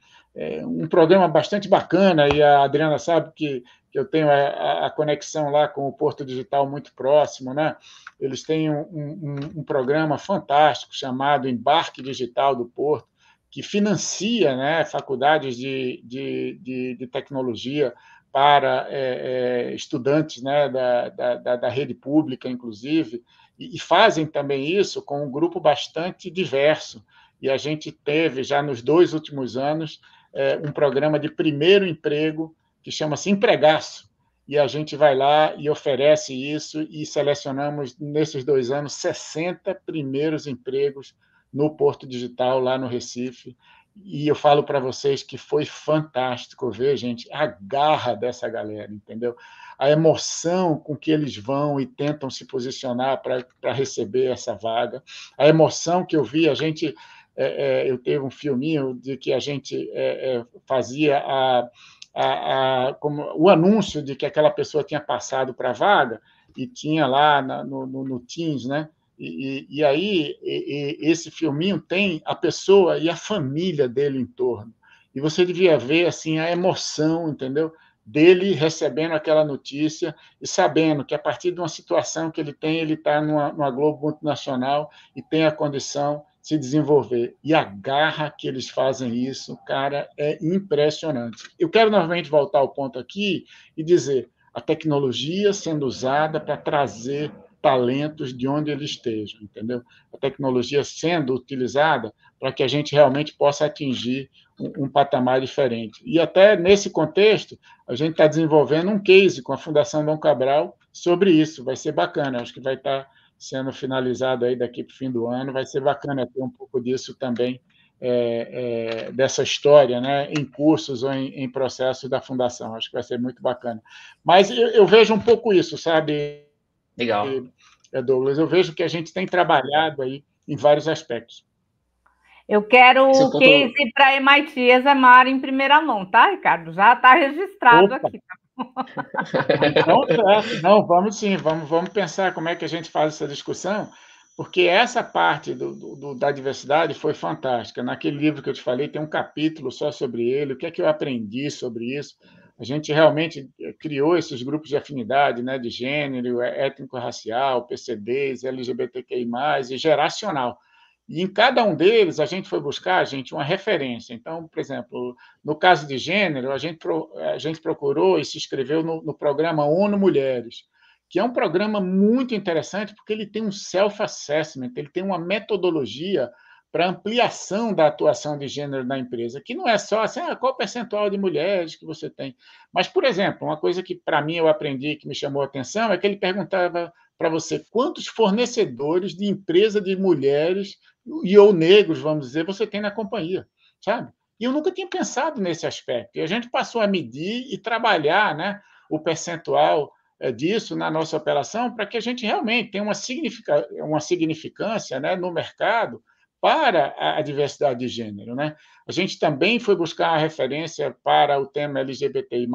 Um programa bastante bacana, e a Adriana sabe que eu tenho a conexão lá com o Porto Digital muito próximo, né? Eles têm um programa fantástico chamado Embarque Digital do Porto, que financia, né, faculdades de tecnologia para estudantes, né, da rede pública, inclusive, e fazem também isso com um grupo bastante diverso. E a gente teve, já nos 2 últimos anos, um programa de primeiro emprego que chama-se Empregaço, e a gente vai lá e oferece isso, e selecionamos, nesses 2 anos, 60 primeiros empregos no Porto Digital, lá no Recife, e eu falo para vocês que foi fantástico ver, gente, a garra dessa galera, entendeu? A emoção com que eles vão e tentam se posicionar para receber essa vaga, a emoção que eu vi, eu teve um filminho de que a gente fazia como o anúncio de que aquela pessoa tinha passado para a vaga e tinha lá no Teams, né? E aí esse filminho tem a pessoa e a família dele em torno. E você devia ver assim a emoção, entendeu? Dele recebendo aquela notícia e sabendo que a partir de uma situação que ele está numa Globo multinacional e tem a condição de se desenvolver. E a garra que eles fazem isso, cara, é impressionante. Eu quero novamente voltar ao ponto aqui e dizer a tecnologia sendo usada para trazer talentos de onde eles estejam, entendeu? A tecnologia sendo utilizada para que a gente realmente possa atingir um patamar diferente. E até nesse contexto, a gente está desenvolvendo um case com a Fundação Dom Cabral sobre isso. Vai ser bacana, acho que vai estar sendo finalizado aí daqui para o fim do ano. Vai ser bacana ter um pouco disso também, dessa história, né, em cursos ou em processos da Fundação. Acho que vai ser muito bacana. Mas eu vejo um pouco isso, sabe, Legal. Douglas? Eu vejo que a gente tem trabalhado aí em vários aspectos. Eu quero Esse é um o case ponto. para MIT Exemar em primeira mão, tá, Ricardo? Já está registrado Opa! aqui. Então, certo. Não, vamos sim, vamos pensar como é que a gente faz essa discussão, porque essa parte da diversidade foi fantástica. Naquele livro que eu te falei, tem um capítulo só sobre ele, o que é que eu aprendi sobre isso. A gente realmente criou esses grupos de afinidade, né, de gênero, étnico-racial, PCDs, LGBTQI+, e geracional. E em cada um deles, a gente foi buscar, gente, uma referência. Então, por exemplo, no caso de gênero, a gente procurou e se inscreveu no programa ONU Mulheres, que é um programa muito interessante, porque ele tem um self-assessment, ele tem uma metodologia para ampliação da atuação de gênero na empresa, que não é só assim, qual o percentual de mulheres que você tem. Mas, por exemplo, uma coisa que para mim eu aprendi, que me chamou a atenção, é que ele perguntava para você quantos fornecedores de empresa de mulheres e ou negros, vamos dizer, você tem na companhia, sabe? E eu nunca tinha pensado nesse aspecto. E a gente passou a medir e trabalhar, né, o percentual disso na nossa operação para que a gente realmente tenha uma significância, né, no mercado para a diversidade de gênero, né? A gente também foi buscar a referência para o tema LGBTI+,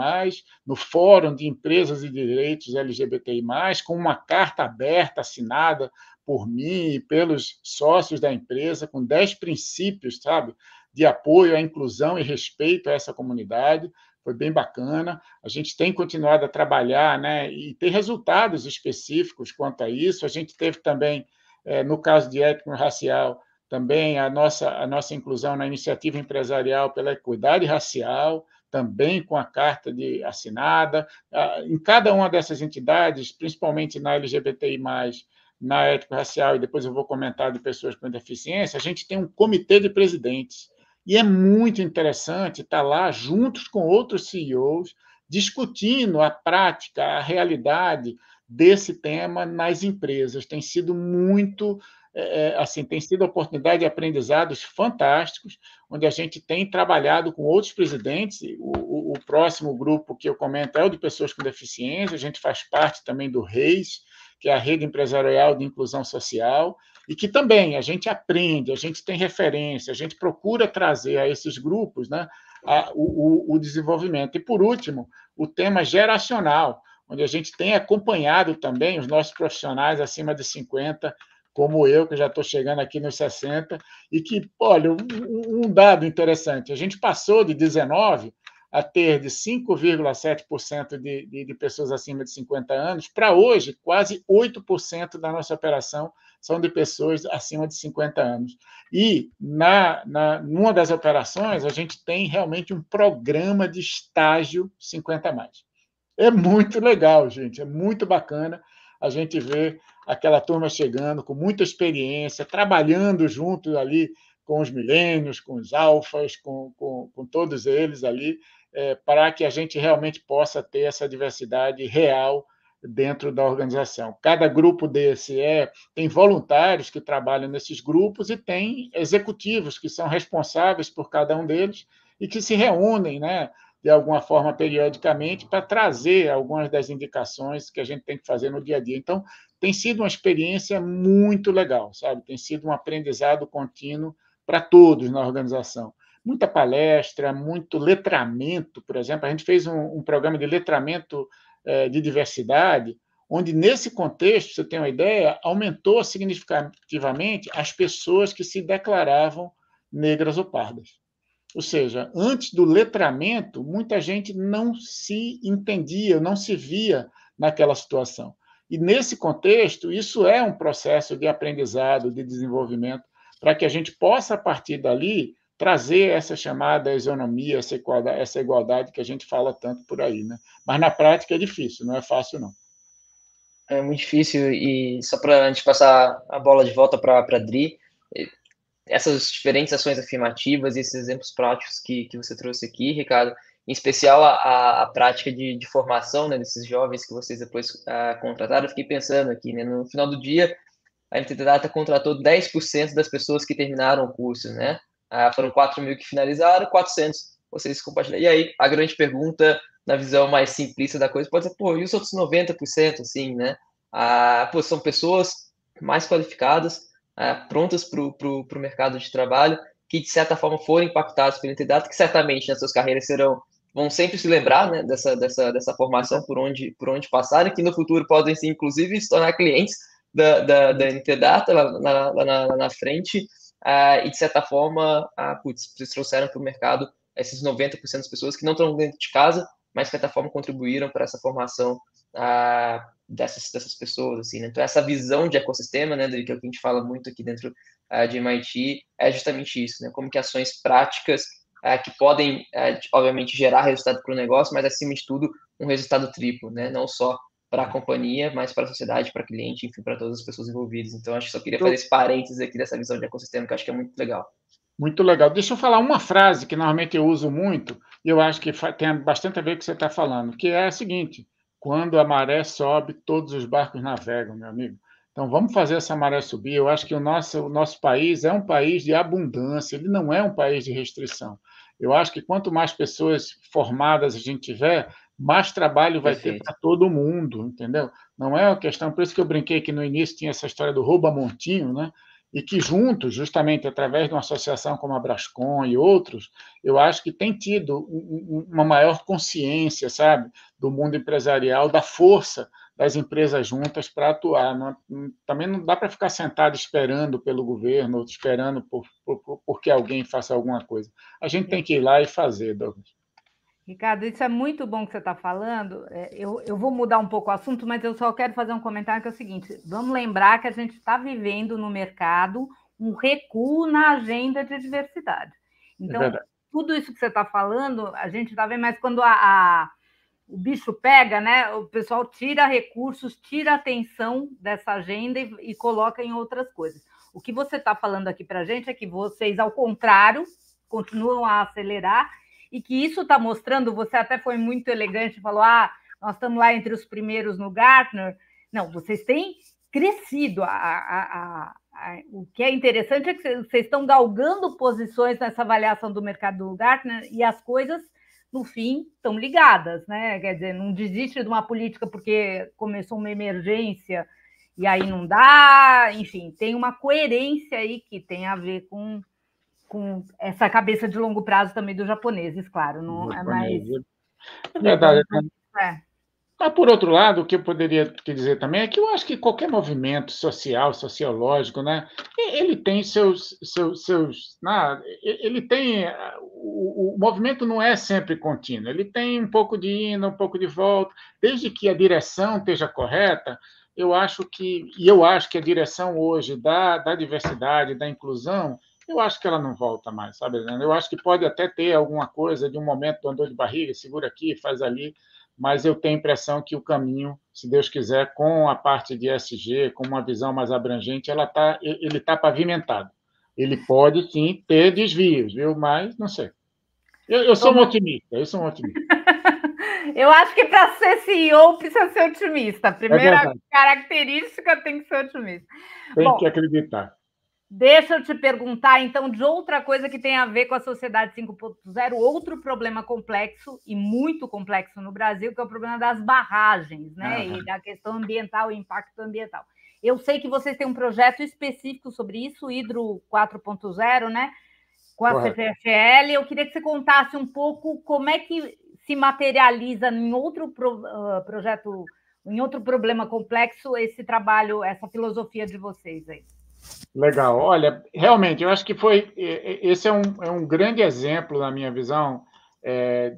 no Fórum de Empresas e Direitos LGBTI+, com uma carta aberta assinada por mim e pelos sócios da empresa, com 10 princípios, sabe, de apoio à inclusão e respeito a essa comunidade. Foi bem bacana. A gente tem continuado a trabalhar, né, e ter resultados específicos quanto a isso. A gente teve também, no caso de étnico-racial, também a nossa inclusão na iniciativa empresarial pela equidade racial, também com a carta assinada. Em cada uma dessas entidades, principalmente na LGBTI+, na étnico-racial, e depois eu vou comentar de pessoas com deficiência, a gente tem um comitê de presidentes. E é muito interessante estar lá, juntos com outros CEOs, discutindo a prática, a realidade desse tema nas empresas. Tem sido muito, assim, tem sido oportunidade de aprendizados fantásticos, onde a gente tem trabalhado com outros presidentes. O próximo grupo que eu comento é o de pessoas com deficiência, a gente faz parte também do REIS, que é a Rede Empresarial de Inclusão Social, e que também a gente aprende, a gente tem referência, a gente procura trazer a esses grupos, né, o desenvolvimento. E, por último, o tema geracional, onde a gente tem acompanhado também os nossos profissionais acima de 50, como eu, que já estou chegando aqui nos 60, e que, olha, um dado interessante, a gente passou de 19 a ter de 5,7% de pessoas acima de 50 anos, para hoje, quase 8% da nossa operação são de pessoas acima de 50 anos. E, numa das operações, a gente tem realmente um programa de estágio 50 mais. É muito legal, gente, é muito bacana a gente ver aquela turma chegando com muita experiência, trabalhando junto ali com os milênios, com os alfas, com todos eles ali, para que a gente realmente possa ter essa diversidade real dentro da organização. Cada grupo desse tem voluntários que trabalham nesses grupos e tem executivos que são responsáveis por cada um deles e que se reúnem, né, de alguma forma, periodicamente, para trazer algumas das indicações que a gente tem que fazer no dia a dia. Então, tem sido uma experiência muito legal, sabe? Tem sido um aprendizado contínuo para todos na organização. muita palestra, muito letramento, por exemplo. A gente fez um programa de letramento de diversidade, onde, nesse contexto, você tem uma ideia, aumentou significativamente as pessoas que se declaravam negras ou pardas. Ou seja, antes do letramento, muita gente não se entendia, não se via naquela situação. E, nesse contexto, isso é um processo de aprendizado, de desenvolvimento, para que a gente possa, a partir dali, trazer essa chamada isonomia, essa igualdade que a gente fala tanto por aí. Né? Mas, na prática, é difícil, não é fácil, não. É muito difícil, e só para a gente passar a bola de volta para a Dri, essas diferentes ações afirmativas e esses exemplos práticos que você trouxe aqui, Ricardo, em especial a prática de formação, né, desses jovens que vocês depois contrataram, eu fiquei pensando aqui, né, no final do dia, a Interdata contratou 10% das pessoas que terminaram o curso, né? Foram 4 mil que finalizaram, 400 vocês compartilharam. E aí, a grande pergunta, na visão mais simplista da coisa, pode ser, pô, e os outros 90%, assim, né? Pô, são pessoas mais qualificadas, prontas para o mercado de trabalho, que, de certa forma, foram impactadas pela Interdata, que certamente nas suas carreiras vão sempre se lembrar, né, dessa formação por onde passarem, que no futuro podem, sim, inclusive, se tornar clientes da Interdata lá na frente, e de certa forma, vocês trouxeram para o mercado esses 90% das pessoas que não estão dentro de casa, mas de certa forma contribuíram para essa formação dessas pessoas, assim, né? Então, essa visão de ecossistema, né, que é o que a gente fala muito aqui dentro de MIT, é justamente isso, né? Como que ações práticas que podem, obviamente, gerar resultado para o negócio, mas, acima de tudo, um resultado triplo, né? Não só para a companhia, mas para a sociedade, para cliente, enfim, para todas as pessoas envolvidas. Então, acho que só queria fazer esse parênteses aqui dessa visão de ecossistema, que eu acho que é muito legal. Muito legal. Deixa eu falar uma frase que normalmente eu uso muito, e eu acho que tem bastante a ver com o que você está falando, que é a seguinte: quando a maré sobe, todos os barcos navegam, meu amigo. Então, vamos fazer essa maré subir. Eu acho que o nosso país é um país de abundância, ele não é um país de restrição. Eu acho que quanto mais pessoas formadas a gente tiver, mais trabalho vai ter para todo mundo, entendeu? Não é uma questão, por isso que eu brinquei que no início tinha essa história do rouba-montinho, né? E que juntos, justamente através de uma associação como a Brascom e outros, eu acho que tem tido uma maior consciência, sabe, do mundo empresarial, da força das empresas juntas para atuar. Também não dá para ficar sentado esperando pelo governo, ou esperando porque alguém faça alguma coisa. A gente tem que ir lá e fazer, Douglas. Ricardo, isso é muito bom que você está falando. Eu vou mudar um pouco o assunto, mas eu só quero fazer um comentário que é o seguinte: vamos lembrar que a gente está vivendo no mercado um recuo na agenda de diversidade. Então, tudo isso que você está falando, a gente está vendo, mas quando o bicho pega, né? O pessoal tira recursos, tira atenção dessa agenda e coloca em outras coisas. O que você está falando aqui para a gente é que vocês, ao contrário, continuam a acelerar, e que isso está mostrando, você até foi muito elegante, falou, nós estamos lá entre os primeiros no Gartner. Não, vocês têm crescido. O que é interessante é que vocês estão galgando posições nessa avaliação do mercado do Gartner, e as coisas, no fim, estão ligadas, né? Quer dizer, não desiste de uma política porque começou uma emergência e aí não dá, enfim, tem uma coerência aí que tem a ver com essa cabeça de longo prazo também dos japoneses, claro, não é mais... É verdade. Mas, por outro lado, o que eu poderia te dizer também é que eu acho que qualquer movimento social, sociológico, né, ele tem ele tem... O movimento não é sempre contínuo, ele tem um pouco de ida, um pouco de volta, desde que a direção esteja correta. Eu acho que a direção hoje da diversidade, da inclusão, eu acho que ela não volta mais, sabe? Eu acho que pode até ter alguma coisa de um momento de uma dor de barriga, segura aqui, faz ali, mas eu tenho a impressão que o caminho, se Deus quiser, com a parte de ESG, com uma visão mais abrangente, ele está pavimentado. Ele pode, sim, ter desvios, viu? Mas não sei. Eu sou um otimista, Eu acho que para ser CEO precisa ser otimista. A primeira característica tem que ser otimista. Tem que acreditar. Deixa eu te perguntar, então, de outra coisa que tem a ver com a sociedade 5.0, outro problema complexo e muito complexo no Brasil, que é o problema das barragens, né? E da questão ambiental, impacto ambiental. Eu sei que vocês têm um projeto específico sobre isso, Hidro 4.0, né? com a Correto. CPFL. Eu queria que você contasse um pouco como é que se materializa em outro projeto, em outro problema complexo, esse trabalho, essa filosofia de vocês aí. Legal. Olha, realmente, eu acho que esse é um grande exemplo, na minha visão,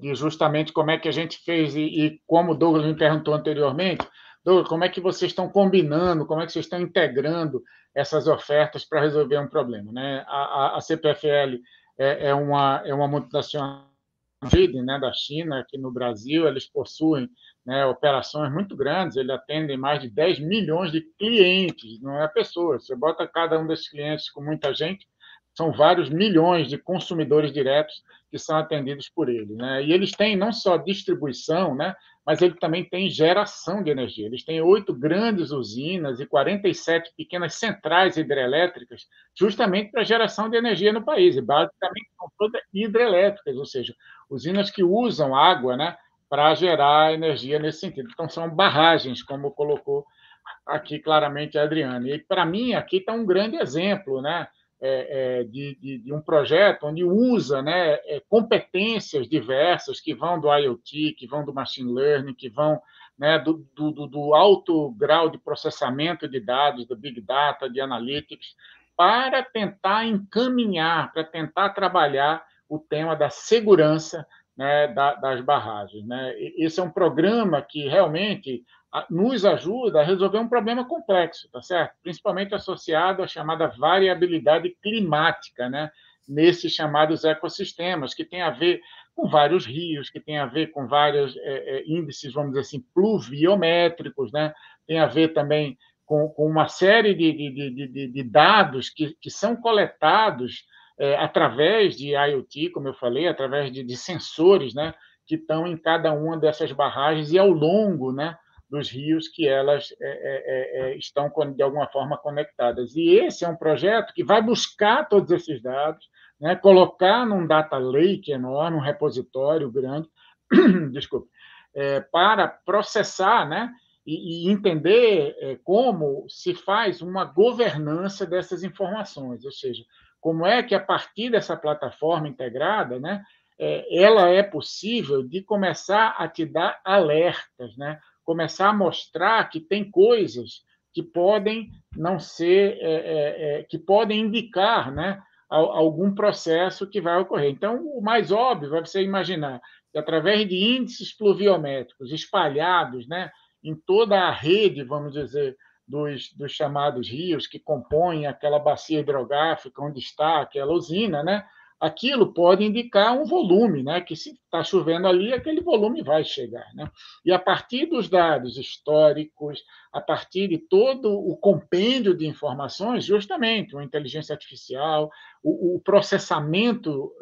de justamente como é que a gente fez, e como o Douglas me perguntou anteriormente, Douglas, como é que vocês estão combinando, como é que vocês estão integrando essas ofertas para resolver um problema, né? A CPFL é uma multinacional, né, da China, aqui no Brasil, eles possuem, né, operações muito grandes, eles atendem mais de 10 milhões de clientes, não é pessoas. Você bota cada um desses clientes com muita gente, são vários milhões de consumidores diretos que são atendidos por eles, né? E eles têm não só distribuição, né, mas ele também tem geração de energia. Eles têm 8 grandes usinas e 47 pequenas centrais hidrelétricas, justamente para geração de energia no país, e basicamente são todas hidrelétricas, ou seja, usinas que usam água, né, para gerar energia nesse sentido. Então, são barragens, como colocou aqui claramente a Adriana. E, para mim, aqui está um grande exemplo, né, de um projeto onde usa, né, competências diversas que vão do IoT, que vão do machine learning, que vão, né, do alto grau de processamento de dados, do big data, de analytics, para tentar encaminhar, para tentar trabalhar o tema da segurança, né, das barragens, né? Esse é um programa que realmente nos ajuda a resolver um problema complexo, tá certo? Principalmente associado à chamada variabilidade climática, né? Nesses chamados ecossistemas, que tem a ver com vários rios, que tem a ver com vários índices, vamos dizer assim, pluviométricos, né? Tem a ver também com uma série de dados que são coletados através de IoT, como eu falei, através de sensores, né, que estão em cada uma dessas barragens e ao longo, né, dos rios que elas estão, de alguma forma, conectadas. E esse é um projeto que vai buscar todos esses dados, né, colocar num data lake enorme, um repositório grande, desculpe, para processar, né, e entender como se faz uma governança dessas informações, ou seja, como é que, a partir dessa plataforma integrada, né, ela é possível de começar a te dar alertas, né, começar a mostrar que tem coisas que podem não ser, que podem indicar, né, algum processo que vai ocorrer. Então, o mais óbvio é você imaginar que, através de índices pluviométricos espalhados, né, em toda a rede, vamos dizer, dos chamados rios que compõem aquela bacia hidrográfica onde está aquela usina, né? Aquilo pode indicar um volume, né? Que, se está chovendo ali, aquele volume vai chegar, né? E, a partir dos dados históricos, a partir de todo o compêndio de informações, justamente a inteligência artificial, o processamento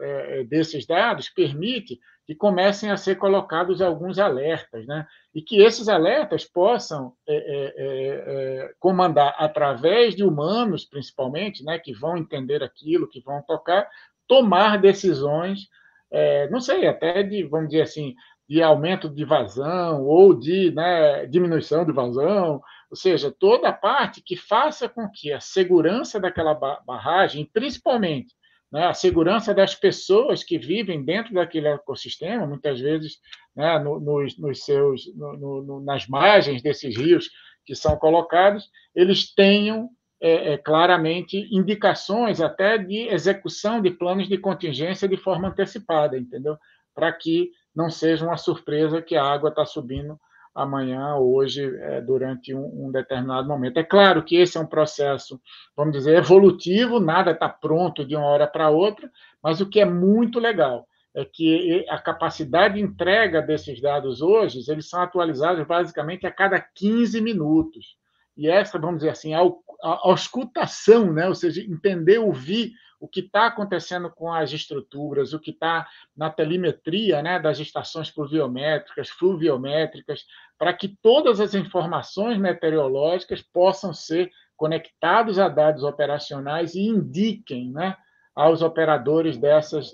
desses dados permite que comecem a ser colocados alguns alertas, né? E que esses alertas possam comandar, através de humanos, principalmente, né, que vão entender aquilo, que vão tocar, tomar decisões, não sei, até de, vamos dizer assim, de aumento de vazão ou de, né, diminuição de vazão, ou seja, toda a parte que faça com que a segurança daquela barragem, principalmente, né, a segurança das pessoas que vivem dentro daquele ecossistema, muitas vezes, né, nas margens desses rios que são colocados, eles tenham claramente indicações até de execução de planos de contingência de forma antecipada, entendeu? Para que não seja uma surpresa que a água está subindo amanhã, hoje, durante um determinado momento. É claro que esse é um processo, vamos dizer, evolutivo, nada está pronto de uma hora para outra, mas o que é muito legal é que a capacidade de entrega desses dados hoje, eles são atualizados basicamente a cada 15 minutos. E essa, vamos dizer assim, a auscultação, né? Ou seja, entender, ouvir o que está acontecendo com as estruturas, o que está na telemetria, né, das estações pluviométricas, fluviométricas, para que todas as informações meteorológicas possam ser conectadas a dados operacionais e indiquem, né, aos operadores dessas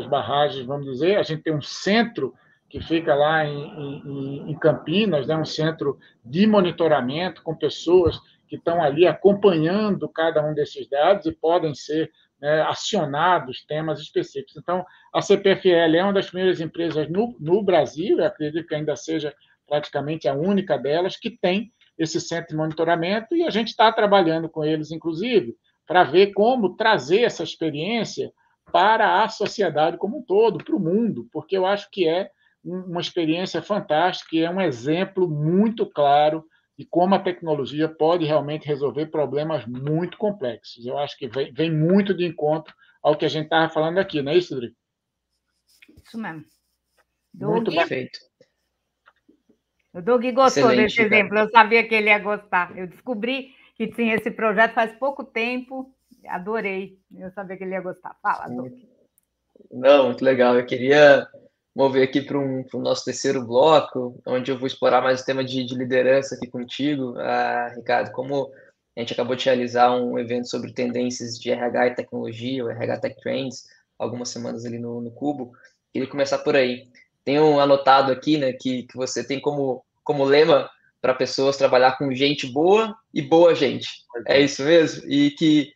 barragens, vamos dizer. A gente tem um centro que fica lá em Campinas, né, um centro de monitoramento com pessoas que estão ali acompanhando cada um desses dados e podem ser né, acionados temas específicos. Então, a CPFL é uma das primeiras empresas no Brasil, eu acredito que ainda seja praticamente a única delas, que tem esse centro de monitoramento, e a gente está trabalhando com eles, inclusive, para ver como trazer essa experiência para a sociedade como um todo, para o mundo, porque eu acho que é uma experiência fantástica e é um exemplo muito claro de como a tecnologia pode realmente resolver problemas muito complexos. Eu acho que vem muito de encontro ao que a gente estava falando aqui, não é isso, Rodrigo? Isso mesmo. Muito perfeito. O Doug gostou Excelente, desse exemplo, eu sabia que ele ia gostar. Eu descobri que tinha esse projeto faz pouco tempo, adorei, eu sabia que ele ia gostar. Fala, Doug. Não, muito legal. Eu queria mover aqui para o nosso terceiro bloco, onde eu vou explorar mais o tema de liderança aqui contigo, Ricardo. Como a gente acabou de realizar um evento sobre tendências de RH e tecnologia, o RH Tech Trends, algumas semanas ali no Cubo, queria começar por aí. Tenho anotado aqui, né, que você tem como lema para pessoas trabalhar com gente boa e boa gente. É isso mesmo? E que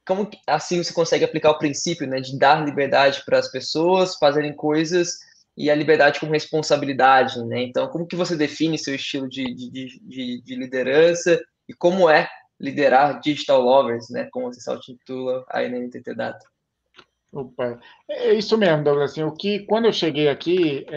como assim você consegue aplicar o princípio, né, de dar liberdade para as pessoas fazerem coisas e a liberdade como responsabilidade, né? Então, como que você define seu estilo de liderança e como é liderar digital lovers, né? Como você se intitula aí na NTT Data? Opa, é isso mesmo, Douglas. Assim, quando eu cheguei aqui,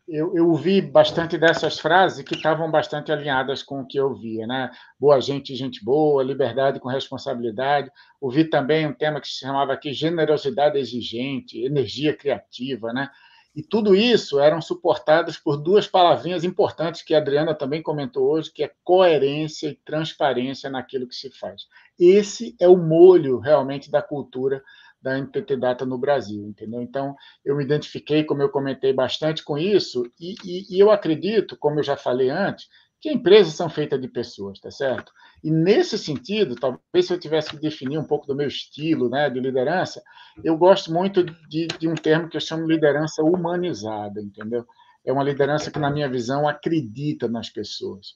eu ouvi bastante dessas frases que estavam bastante alinhadas com o que eu via, né? Boa gente, gente boa, liberdade com responsabilidade. Ouvi também um tema que se chamava aqui generosidade exigente, energia criativa, né? E tudo isso eram suportados por duas palavrinhas importantes que a Adriana também comentou hoje, que é coerência e transparência naquilo que se faz. Esse é o molho realmente da cultura da NTT Data no Brasil, entendeu? Então, eu me identifiquei, como eu comentei, bastante com isso, e eu acredito, como eu já falei antes, que empresas são feitas de pessoas, tá certo? E nesse sentido, talvez se eu tivesse que definir um pouco do meu estilo, né, de liderança, eu gosto muito de um termo que eu chamo de liderança humanizada, entendeu? É uma liderança que, na minha visão, acredita nas pessoas.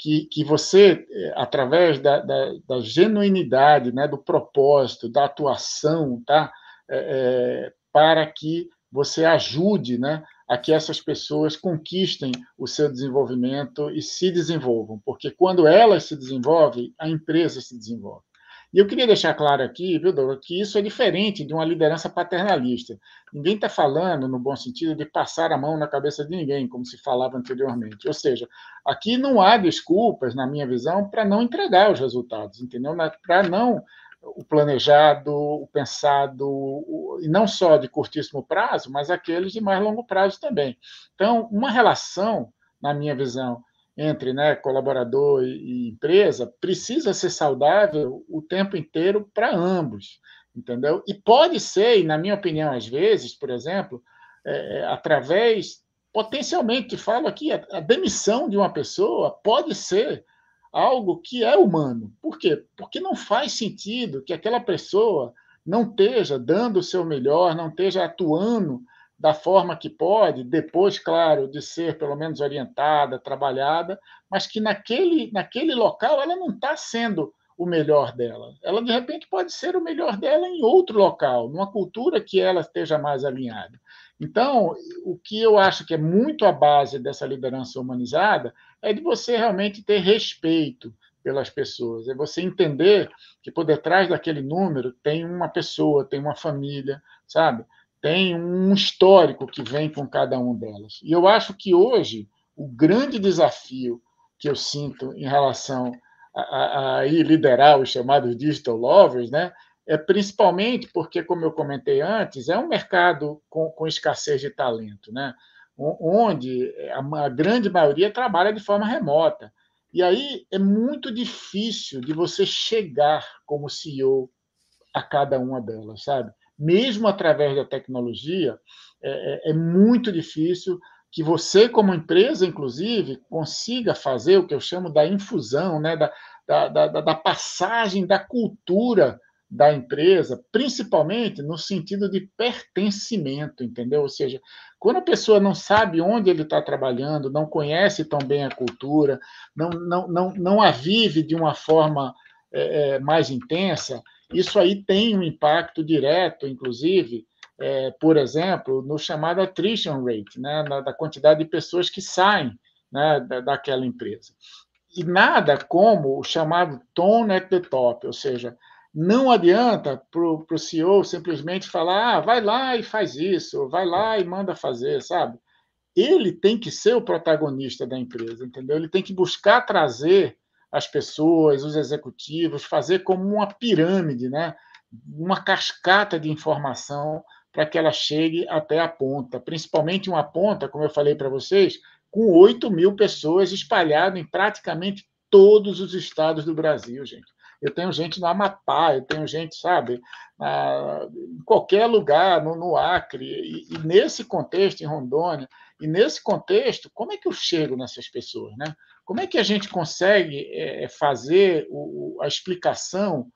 Que você, através da genuinidade, né, do propósito, da atuação, tá? Para que você ajude, né, a que essas pessoas conquistem o seu desenvolvimento e se desenvolvam, porque quando elas se desenvolvem, a empresa se desenvolve. E eu queria deixar claro aqui, viu, Douglas, que isso é diferente de uma liderança paternalista. Ninguém está falando, no bom sentido, de passar a mão na cabeça de ninguém, como se falava anteriormente. Ou seja, aqui não há desculpas, na minha visão, para não entregar os resultados, entendeu? Para não o planejado, o pensado, e não só de curtíssimo prazo, mas aqueles de mais longo prazo também. Então, uma relação, na minha visão, entre, né, colaborador e empresa precisa ser saudável o tempo inteiro para ambos, entendeu? E pode ser, e na minha opinião, às vezes, por exemplo, através, potencialmente, falo aqui, a demissão de uma pessoa pode ser algo que é humano. Por quê? Porque não faz sentido que aquela pessoa não esteja dando o seu melhor, não esteja atuando da forma que pode, depois, claro, de ser pelo menos orientada, trabalhada, mas que naquele local ela não está sendo o melhor dela. Ela, de repente, pode ser o melhor dela em outro local, numa cultura que ela esteja mais alinhada. Então, o que eu acho que é muito a base dessa liderança humanizada é de você realmente ter respeito pelas pessoas, é você entender que por detrás daquele número tem uma pessoa, tem uma família, sabe? Tem um histórico que vem com cada um delas. E eu acho que hoje o grande desafio que eu sinto em relação a liderar os chamados digital lovers, né, é principalmente porque, como eu comentei antes, é um mercado com escassez de talento, né, onde a grande maioria trabalha de forma remota. E aí é muito difícil de você chegar como CEO a cada uma delas, sabe? Mesmo através da tecnologia, é muito difícil que você, como empresa, inclusive, consiga fazer o que eu chamo da infusão, né? da passagem da cultura da empresa, principalmente no sentido de pertencimento, entendeu? Ou seja, quando a pessoa não sabe onde ele está trabalhando, não conhece tão bem a cultura, não a vive de uma forma mais intensa, Isso aí tem um impacto direto, inclusive, por exemplo, no chamado attrition rate, né, da quantidade de pessoas que saem, né, daquela empresa. E nada como o chamado tone at the top, ou seja, não adianta para o CEO simplesmente falar, vai lá e faz isso, vai lá e manda fazer, sabe? Ele tem que ser o protagonista da empresa, entendeu? Ele tem que buscar trazer as pessoas, os executivos, fazer como uma pirâmide, né? Uma cascata de informação para que ela chegue até a ponta, principalmente uma ponta, como eu falei para vocês, com 8.000 pessoas espalhadas em praticamente todos os estados do Brasil, gente. Eu tenho gente no Amapá, eu tenho gente, sabe, em qualquer lugar, no Acre, e nesse contexto, em Rondônia, e nesse contexto, como é que eu chego nessas pessoas, né? Como é que a gente consegue fazer a explicação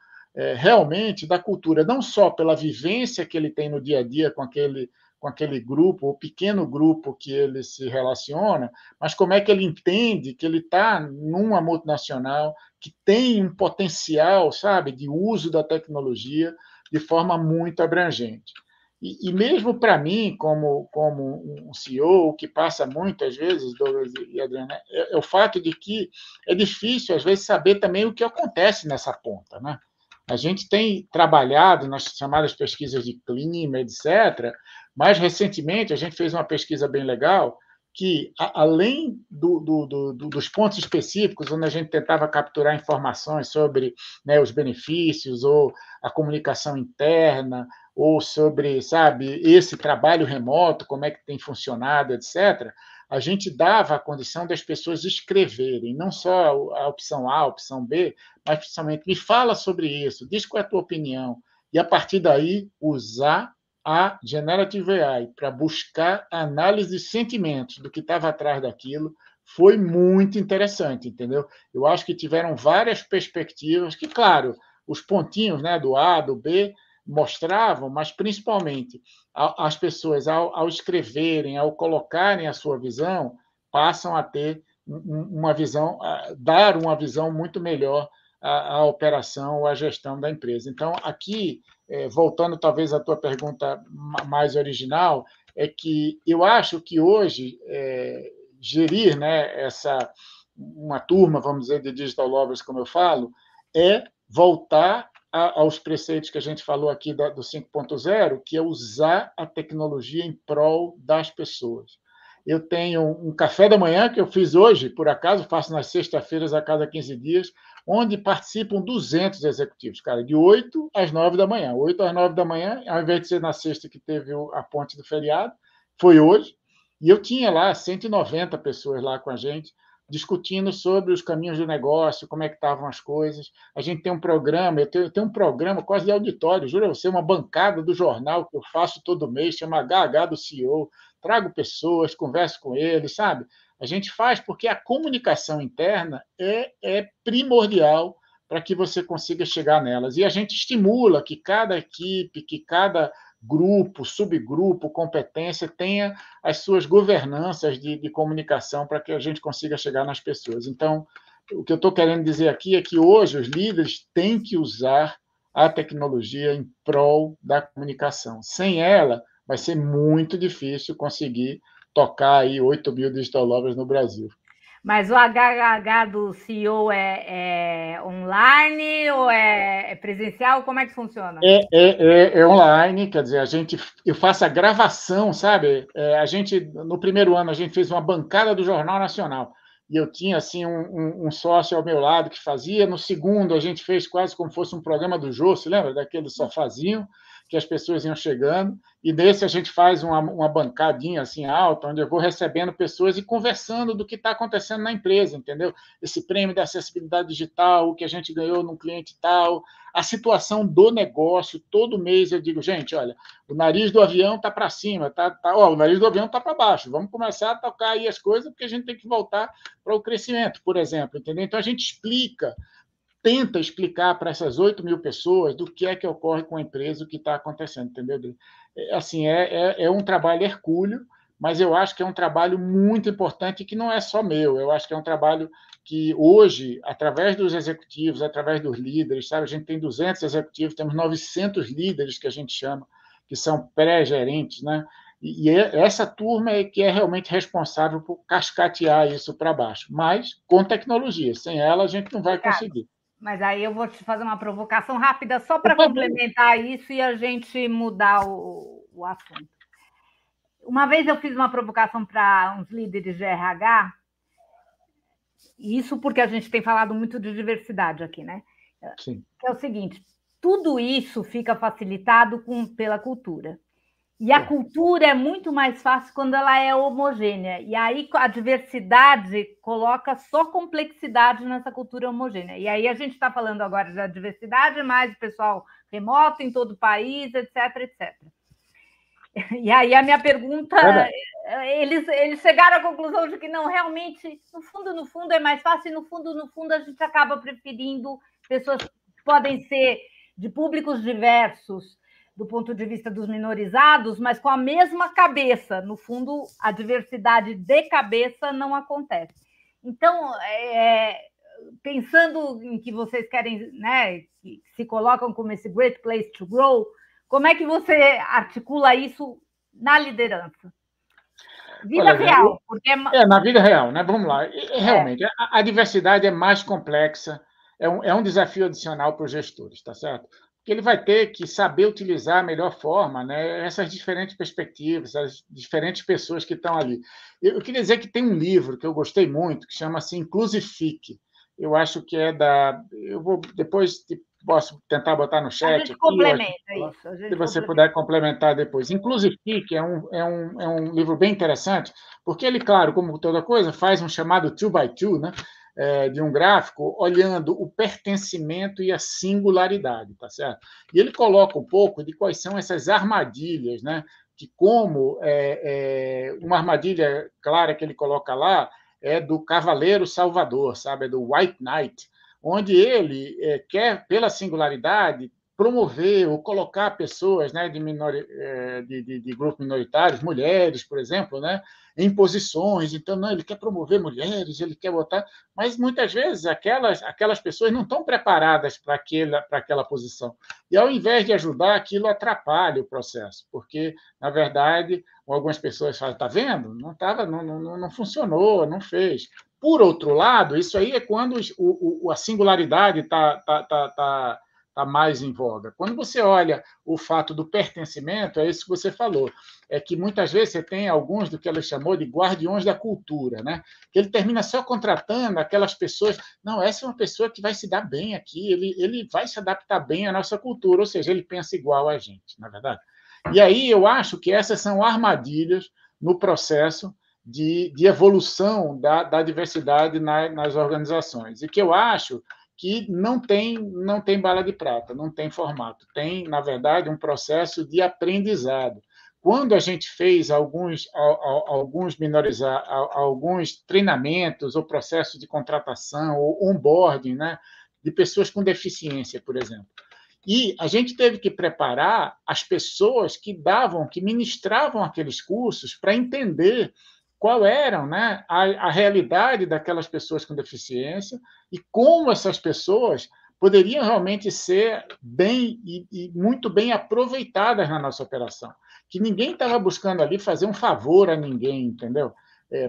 realmente da cultura, não só pela vivência que ele tem no dia a dia com aquele grupo, o pequeno grupo que ele se relaciona, mas como é que ele entende que ele está numa multinacional que tem um potencial, sabe, de uso da tecnologia de forma muito abrangente. E mesmo para mim, como um CEO, o que passa muitas vezes, Douglas e Adriana, é o fato de que é difícil, às vezes, saber também o que acontece nessa ponta, né? A gente tem trabalhado nas chamadas pesquisas de clima, etc., mas recentemente a gente fez uma pesquisa bem legal que, além dos pontos específicos, onde a gente tentava capturar informações sobre, né, os benefícios ou a comunicação interna, ou sobre, sabe, esse trabalho remoto, como é que tem funcionado, etc., a gente dava a condição das pessoas escreverem, não só a opção A, a opção B, mas principalmente me fala sobre isso, diz qual é a tua opinião, e a partir daí usar a Generative AI para buscar análise de sentimentos do que estava atrás daquilo foi muito interessante, entendeu? Eu acho que tiveram várias perspectivas que, claro, os pontinhos, né, do A, do B, mostravam, mas principalmente as pessoas, ao escreverem, ao colocarem a sua visão, passam a ter uma visão, dar uma visão muito melhor à operação ou à gestão da empresa. Então, aqui, voltando talvez à tua pergunta mais original, é que eu acho que hoje gerir, né, uma turma, vamos dizer, de digital lovers, como eu falo, é voltar aos preceitos que a gente falou aqui do 5.0, que é usar a tecnologia em prol das pessoas. Eu tenho um café da manhã que eu fiz hoje, por acaso, faço nas sextas-feiras a cada 15 dias, onde participam 200 executivos, cara, de 8 às 9 da manhã. 8 às 9 da manhã, ao invés de ser na sexta que teve a ponte do feriado, foi hoje, e eu tinha lá 190 pessoas lá com a gente, discutindo sobre os caminhos do negócio, como é que estavam as coisas. A gente tem um programa, eu tenho um programa quase de auditório, juro a você, uma bancada do jornal que eu faço todo mês, chama HH do CEO, trago pessoas, converso com eles, sabe? A gente faz porque a comunicação interna é primordial para que você consiga chegar nelas. E a gente estimula que cada equipe, que cada grupo, subgrupo, competência tenha as suas governanças de comunicação para que a gente consiga chegar nas pessoas. Então, o que eu estou querendo dizer aqui é que hoje os líderes têm que usar a tecnologia em prol da comunicação. Sem ela, vai ser muito difícil conseguir tocar aí 8.000 digital lovers no Brasil. Mas o HH do CEO é online ou é presencial? Como é que funciona? É online, quer dizer, eu faço a gravação, sabe? A gente, no primeiro ano, a gente fez uma bancada do Jornal Nacional, e eu tinha, assim, um sócio ao meu lado que fazia. No segundo, a gente fez quase como fosse um programa do Jô, se lembra? Daquele sofazinho, que as pessoas iam chegando, e nesse a gente faz uma bancadinha assim alta, onde eu vou recebendo pessoas e conversando do que está acontecendo na empresa, entendeu? Esse prêmio da acessibilidade digital, o que a gente ganhou num cliente tal, a situação do negócio. Todo mês eu digo, gente, olha, o nariz do avião está para cima, o nariz do avião está para baixo, vamos começar a tocar aí as coisas, porque a gente tem que voltar para o crescimento, por exemplo, entendeu? Então a gente tenta explicar para essas 8.000 pessoas do que é que ocorre com a empresa, o que está acontecendo, entendeu? Assim, é um trabalho hercúleo, mas eu acho que é um trabalho muito importante que não é só meu. Eu acho que é um trabalho que hoje, através dos executivos, através dos líderes, sabe? A gente tem 200 executivos, temos 900 líderes que a gente chama, que são pré-gerentes, né? E essa turma é que é realmente responsável por cascatear isso para baixo, mas com tecnologia. Sem ela, a gente não vai conseguir. Mas aí eu vou te fazer uma provocação rápida só para complementar isso e a gente mudar o assunto. Uma vez eu fiz uma provocação para uns líderes de RH, isso porque a gente tem falado muito de diversidade aqui, né? Sim. Que é o seguinte, tudo isso fica facilitado pela cultura. E a cultura é muito mais fácil quando ela é homogênea. E aí a diversidade coloca só complexidade nessa cultura homogênea. E aí a gente está falando agora da diversidade, mais pessoal remoto em todo o país, etc, etc. E aí a minha pergunta, eles chegaram à conclusão de que não, realmente, no fundo é mais fácil, e no fundo a gente acaba preferindo pessoas que podem ser de públicos diversos, do ponto de vista dos minorizados, mas com a mesma cabeça. No fundo, a diversidade de cabeça não acontece. Então, pensando em que vocês querem, né, que se colocam como esse great place to grow, como é que você articula isso na liderança? Vida real, porque na vida real, né? Vamos lá. Realmente, a diversidade é mais complexa, é um desafio adicional para os gestores, tá certo? Porque ele vai ter que saber utilizar a melhor forma, né, essas diferentes perspectivas, as diferentes pessoas que estão ali. Eu queria dizer que tem um livro que eu gostei muito, que chama-se Inclusifique. Eu acho que é da... Eu vou depois posso tentar botar no chat. A gente complementa isso. Se você puder complementar depois. Inclusifique é um livro bem interessante, porque ele, claro, como toda coisa, faz um chamado 2x2, né? De um gráfico, olhando o pertencimento e a singularidade, tá certo? E ele coloca um pouco de quais são essas armadilhas, né? De como uma armadilha clara que ele coloca lá é do Cavaleiro Salvador, sabe? É do White Knight, onde ele quer, pela singularidade, promover ou colocar pessoas, né, de grupos minoritários, mulheres, por exemplo, né, em posições. Então, não, ele quer promover mulheres, ele quer botar... Mas, muitas vezes, aquelas pessoas não estão preparadas para aquela posição. E, ao invés de ajudar, aquilo atrapalha o processo, porque, na verdade, algumas pessoas falam, está vendo? Não funcionou, não fez. Por outro lado, isso aí é quando a singularidade está mais em voga. Quando você olha o fato do pertencimento, é isso que você falou, é que muitas vezes você tem alguns do que ela chamou de guardiões da cultura, né? Que ele termina só contratando aquelas pessoas, não, essa é uma pessoa que vai se dar bem aqui, ele vai se adaptar bem à nossa cultura, ou seja, ele pensa igual a gente, na verdade. E aí eu acho que essas são armadilhas no processo de evolução da diversidade nas organizações, e que eu acho que não tem bala de prata, não tem formato. Tem, na verdade, um processo de aprendizado. Quando a gente fez alguns treinamentos ou processos de contratação ou onboarding, né, de pessoas com deficiência, por exemplo, e a gente teve que preparar as pessoas que ministravam aqueles cursos para entender qual era, né, a realidade daquelas pessoas com deficiência e como essas pessoas poderiam realmente ser bem e muito bem aproveitadas na nossa operação. Que ninguém estava buscando ali fazer um favor a ninguém, entendeu?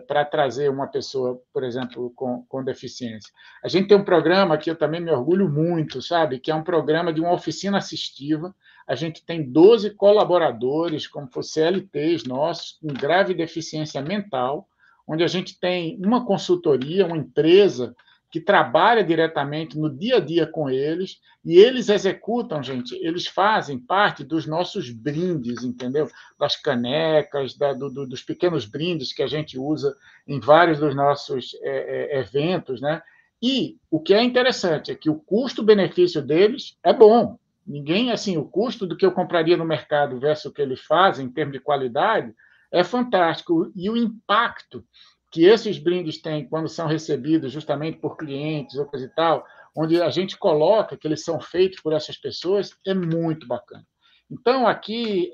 Para trazer uma pessoa, por exemplo, com deficiência. A gente tem um programa que eu também me orgulho muito, sabe? Que é um programa de uma oficina assistiva. A gente tem 12 colaboradores, como fossem CLTs nossos, com grave deficiência mental, onde a gente tem uma consultoria, uma empresa que trabalha diretamente no dia a dia com eles, e eles executam, gente, eles fazem parte dos nossos brindes, entendeu? Das canecas, dos pequenos brindes que a gente usa em vários dos nossos eventos, né? E o que é interessante é que o custo-benefício deles é bom. Ninguém, assim, o custo do que eu compraria no mercado versus o que eles fazem em termos de qualidade é fantástico. E o impacto que esses brindes têm quando são recebidos justamente por clientes ou coisa e tal, onde a gente coloca que eles são feitos por essas pessoas, é muito bacana. Então, aqui,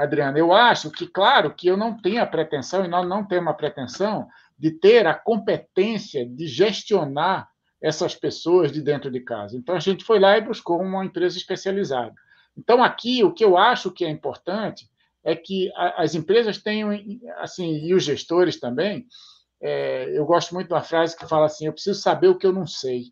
Adriana, eu acho que, claro, que eu não tenho a pretensão, e nós não temos a pretensão de ter a competência de gestionar essas pessoas de dentro de casa. Então, a gente foi lá e buscou uma empresa especializada. Então, aqui, o que eu acho que é importante é que as empresas tenham, assim, e os gestores também, eu gosto muito de uma frase que fala assim, eu preciso saber o que eu não sei,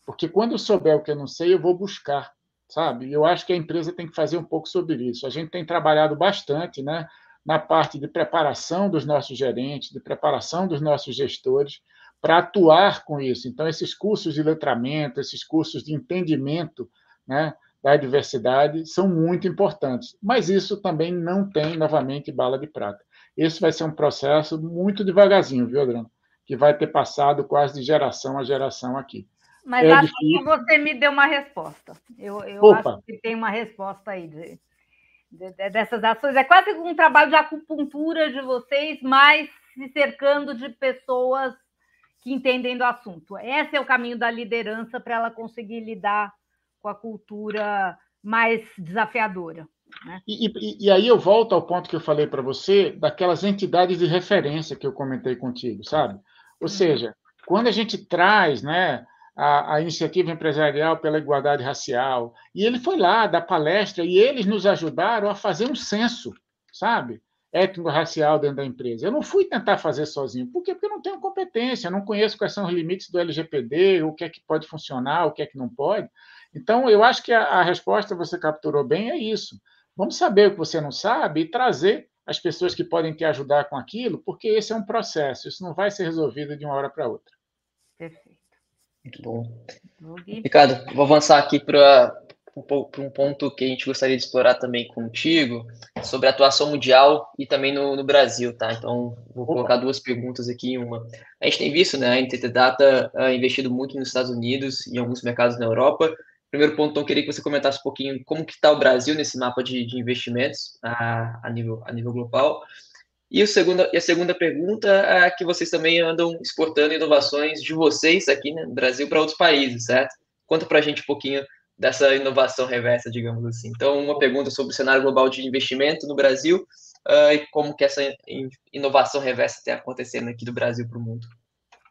porque quando eu souber o que eu não sei, eu vou buscar, sabe? Eu acho que a empresa tem que fazer um pouco sobre isso. A gente tem trabalhado bastante, né, na parte de preparação dos nossos gerentes, de preparação dos nossos gestores, para atuar com isso. Então, esses cursos de letramento, esses cursos de entendimento, né, da diversidade são muito importantes. Mas isso também não tem, novamente, bala de prata. Esse vai ser um processo muito devagarzinho, viu, Adriano? Que vai ter passado quase de geração a geração aqui. Mas acho que você me deu uma resposta. Eu acho que tem uma resposta aí dessas ações. É quase um trabalho de acupuntura de vocês, mas se cercando de pessoas que entendem do assunto. Esse é o caminho da liderança para ela conseguir lidar com a cultura mais desafiadora. Né? E aí eu volto ao ponto que eu falei para você, daquelas entidades de referência que eu comentei contigo, sabe? Ou seja, quando a gente traz, né, a iniciativa empresarial pela igualdade racial, e ele foi lá dar palestra e eles nos ajudaram a fazer um censo, sabe? Étnico-racial dentro da empresa. Eu não fui tentar fazer sozinho. Por quê? Porque eu não tenho competência, eu não conheço quais são os limites do LGPD, o que é que pode funcionar, o que é que não pode. Então, eu acho que a resposta você capturou bem é isso. Vamos saber o que você não sabe e trazer as pessoas que podem te ajudar com aquilo, porque esse é um processo, isso não vai ser resolvido de uma hora para outra. Perfeito. Muito bom. Ricardo, vou avançar aqui para um ponto que a gente gostaria de explorar também contigo, sobre a atuação mundial e também no Brasil, tá? Então, vou colocar duas perguntas aqui em uma. A gente tem visto, né, a NTT Data investido muito nos Estados Unidos e em alguns mercados na Europa. Primeiro ponto, então, queria que você comentasse um pouquinho como que está o Brasil nesse mapa de investimentos a nível global. E a segunda pergunta é que vocês também andam exportando inovações de vocês aqui, né, no Brasil para outros países, certo? Conta para a gente um pouquinho dessa inovação reversa, digamos assim. Então, uma pergunta sobre o cenário global de investimento no Brasil e como que essa inovação reversa está acontecendo aqui do Brasil para o mundo.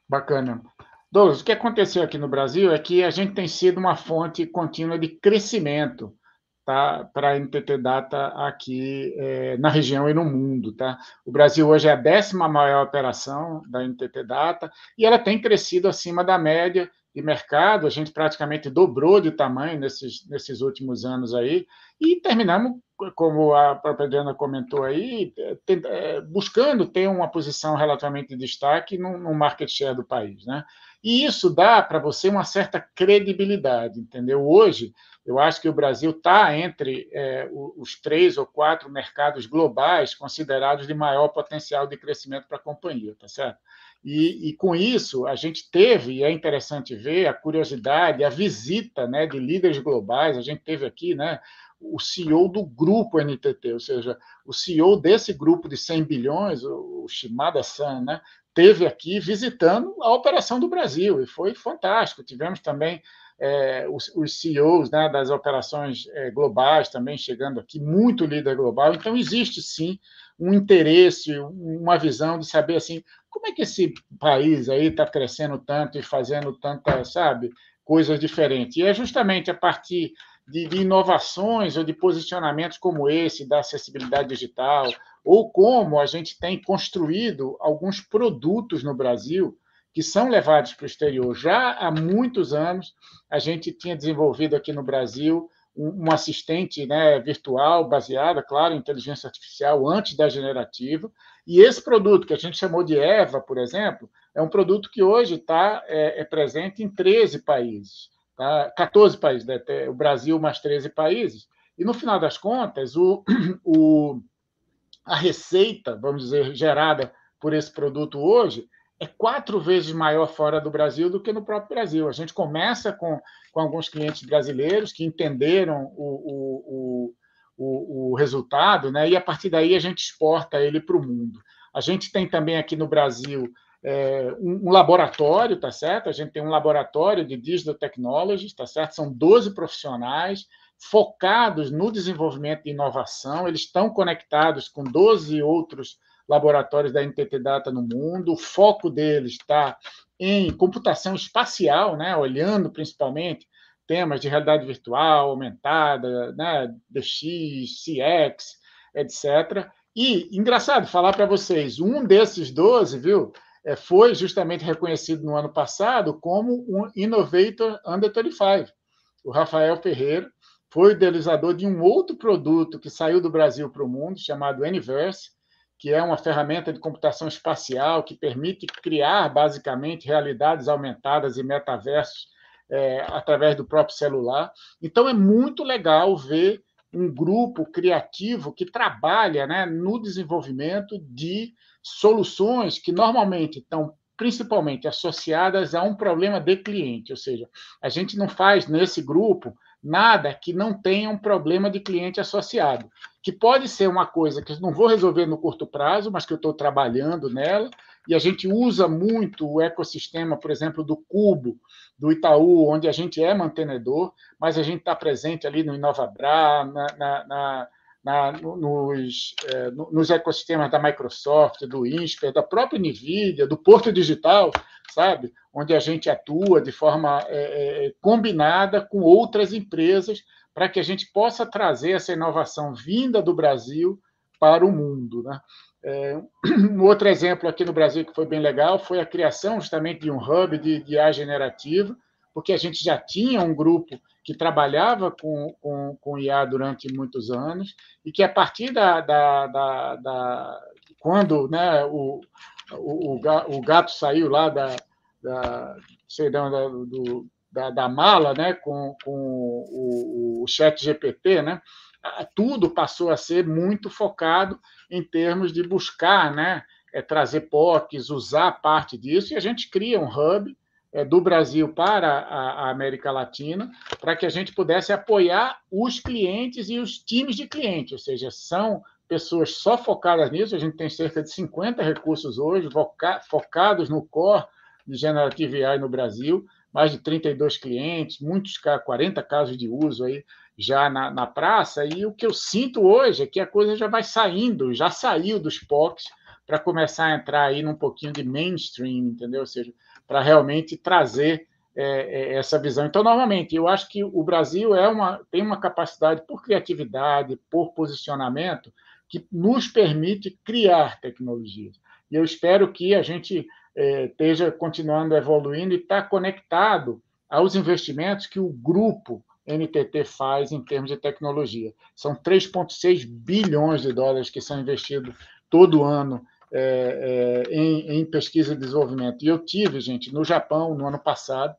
Bacana. Douglas, o que aconteceu aqui no Brasil é que a gente tem sido uma fonte contínua de crescimento, tá, para a NTT Data aqui na região e no mundo. Tá? O Brasil hoje é a 10ª maior operação da NTT Data e ela tem crescido acima da média de mercado, a gente praticamente dobrou de tamanho nesses últimos anos aí, e terminamos, como a própria Adriana comentou aí, buscando ter uma posição relativamente de destaque no market share do país. Né? E isso dá para você uma certa credibilidade, entendeu? Hoje, eu acho que o Brasil está entre os 3 ou 4 mercados globais considerados de maior potencial de crescimento para a companhia, tá certo? E com isso, a gente teve, e é interessante ver, a curiosidade, a visita, né, de líderes globais. A gente teve aqui, né, o CEO do grupo NTT, ou seja, o CEO desse grupo de 100 bilhões, o Shimada-san, né, teve aqui visitando a operação do Brasil, e foi fantástico. Tivemos também os CEOs, né, das operações globais também chegando aqui, muito líder global. Então, existe, sim, um interesse, uma visão de saber assim, como é que esse país aí está crescendo tanto e fazendo tantas, sabe, coisas diferentes. E é justamente a partir de inovações ou de posicionamentos como esse, da acessibilidade digital, ou como a gente tem construído alguns produtos no Brasil que são levados para o exterior. Já há muitos anos, a gente tinha desenvolvido aqui no Brasil um assistente, né, virtual, baseada, claro, em inteligência artificial, antes da generativa. E esse produto, que a gente chamou de EVA, por exemplo, é um produto que hoje está presente em 13 países. Tá? 14 países, né? O Brasil mais 13 países. E, no final das contas, a receita, vamos dizer, gerada por esse produto hoje é 4 vezes maior fora do Brasil do que no próprio Brasil. A gente começa com alguns clientes brasileiros que entenderam o resultado, né? E a partir daí a gente exporta ele para o mundo. A gente tem também aqui no Brasil um laboratório, tá certo? A gente tem um laboratório de Digital Technologies, tá certo? São 12 profissionais focados no desenvolvimento de inovação, eles estão conectados com 12 outros laboratórios da NTT Data no mundo, o foco deles está em computação espacial, né? Olhando principalmente temas de realidade virtual, aumentada, né? DX, CX, etc. E, engraçado falar para vocês, um desses 12, viu, foi justamente reconhecido no ano passado como um Innovator Under 35. O Rafael Ferreira foi o idealizador de um outro produto que saiu do Brasil para o mundo, chamado Anyverse, que é uma ferramenta de computação espacial que permite criar, basicamente, realidades aumentadas e metaversos através do próprio celular. Então, é muito legal ver um grupo criativo que trabalha, né, no desenvolvimento de soluções que normalmente estão principalmente associadas a um problema de cliente, ou seja, a gente não faz nesse grupo nada que não tenha um problema de cliente associado, que pode ser uma coisa que eu não vou resolver no curto prazo, mas que eu estou trabalhando nela, e a gente usa muito o ecossistema, por exemplo, do Cubo, do Itaú, onde a gente é mantenedor, mas a gente está presente ali no InovaBra, nos ecossistemas da Microsoft, do INSPER, da própria NVIDIA, do Porto Digital, sabe? Onde a gente atua de forma combinada com outras empresas para que a gente possa trazer essa inovação vinda do Brasil para o mundo, né? Um outro exemplo aqui no Brasil que foi bem legal foi a criação justamente de um hub de IA generativa, porque a gente já tinha um grupo que trabalhava com IA durante muitos anos e que, a partir quando, né, o gato saiu lá da mala, né, com o chat GPT, né, tudo passou a ser muito focado em termos de buscar, né, trazer POCs, usar parte disso, e a gente cria um hub do Brasil para a América Latina, para que a gente pudesse apoiar os clientes e os times de clientes, ou seja, são pessoas só focadas nisso, a gente tem cerca de 50 recursos hoje, focados no core de Generative AI no Brasil, mais de 32 clientes, muitos 40 casos de uso aí já na praça, e o que eu sinto hoje é que a coisa já vai saindo, já saiu dos POCs para começar a entrar aí num pouquinho de mainstream, entendeu? Ou seja, para realmente trazer essa visão. Então, novamente, eu acho que o Brasil tem uma capacidade por criatividade, por posicionamento, que nos permite criar tecnologias. E eu espero que a gente esteja continuando evoluindo e está conectado aos investimentos que o grupo NTT faz em termos de tecnologia. São 3,6 bilhões de dólares que são investidos todo ano em pesquisa e desenvolvimento. E eu tive, gente, no Japão, no ano passado,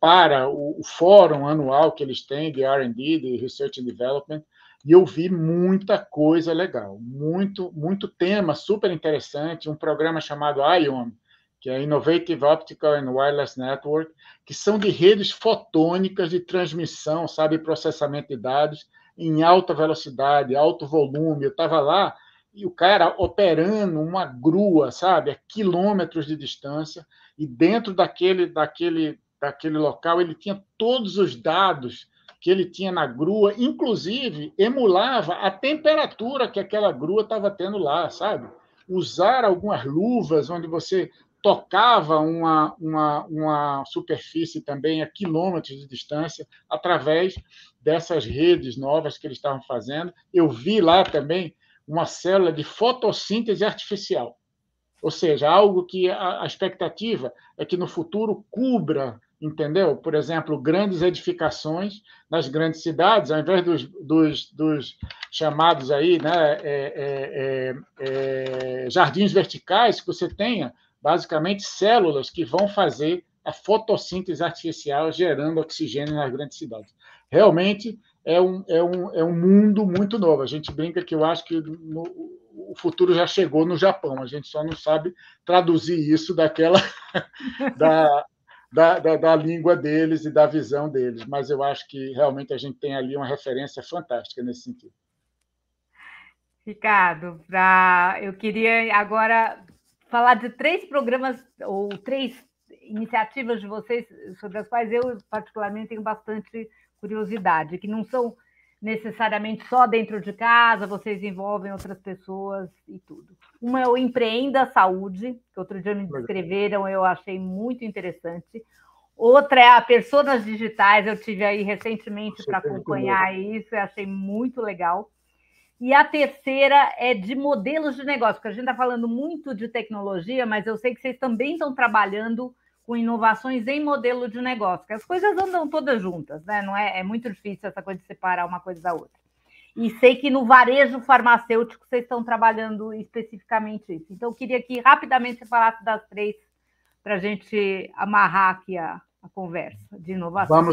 para o fórum anual que eles têm de R&D, de Research and Development, e eu vi muita coisa legal, muito tema super interessante, um programa chamado ION, que é Innovative Optical and Wireless Network, que são de redes fotônicas de transmissão, sabe, processamento de dados em alta velocidade, alto volume. Eu estava lá e o cara operando uma grua, sabe, a quilômetros de distância, e dentro daquele local ele tinha todos os dados que ele tinha na grua, inclusive emulava a temperatura que aquela grua estava tendo lá, sabe? Usar algumas luvas onde você tocava uma superfície também a quilômetros de distância através dessas redes novas que eles estavam fazendo. Eu vi lá também uma célula de fotossíntese artificial, ou seja, algo que a expectativa é que no futuro cubra, entendeu? Por exemplo, grandes edificações nas grandes cidades, ao invés dos chamados aí, né, jardins verticais, que você tenha basicamente células que vão fazer a fotossíntese artificial gerando oxigênio nas grandes cidades. Realmente é um mundo muito novo. A gente brinca que eu acho que o futuro já chegou no Japão, a gente só não sabe traduzir isso da língua deles e da visão deles, mas eu acho que realmente a gente tem ali uma referência fantástica nesse sentido. Ricardo, eu queria agora falar de 3 programas ou 3 iniciativas de vocês sobre as quais eu, particularmente, tenho bastante curiosidade, que não são necessariamente só dentro de casa, vocês envolvem outras pessoas e tudo. Uma é o Empreenda Saúde, que outro dia me descreveram, eu achei muito interessante. Outra é a Personas Digitais, eu tive aí recentemente para acompanhar isso, eu achei muito legal. E a terceira é de modelos de negócio, porque a gente está falando muito de tecnologia, mas eu sei que vocês também estão trabalhando com inovações em modelo de negócio, que as coisas andam todas juntas, né? Não é muito difícil essa coisa de separar uma coisa da outra. E sei que no varejo farmacêutico vocês estão trabalhando especificamente isso. Então, eu queria que rapidamente você falasse das 3 para a gente amarrar aqui a conversa de inovação.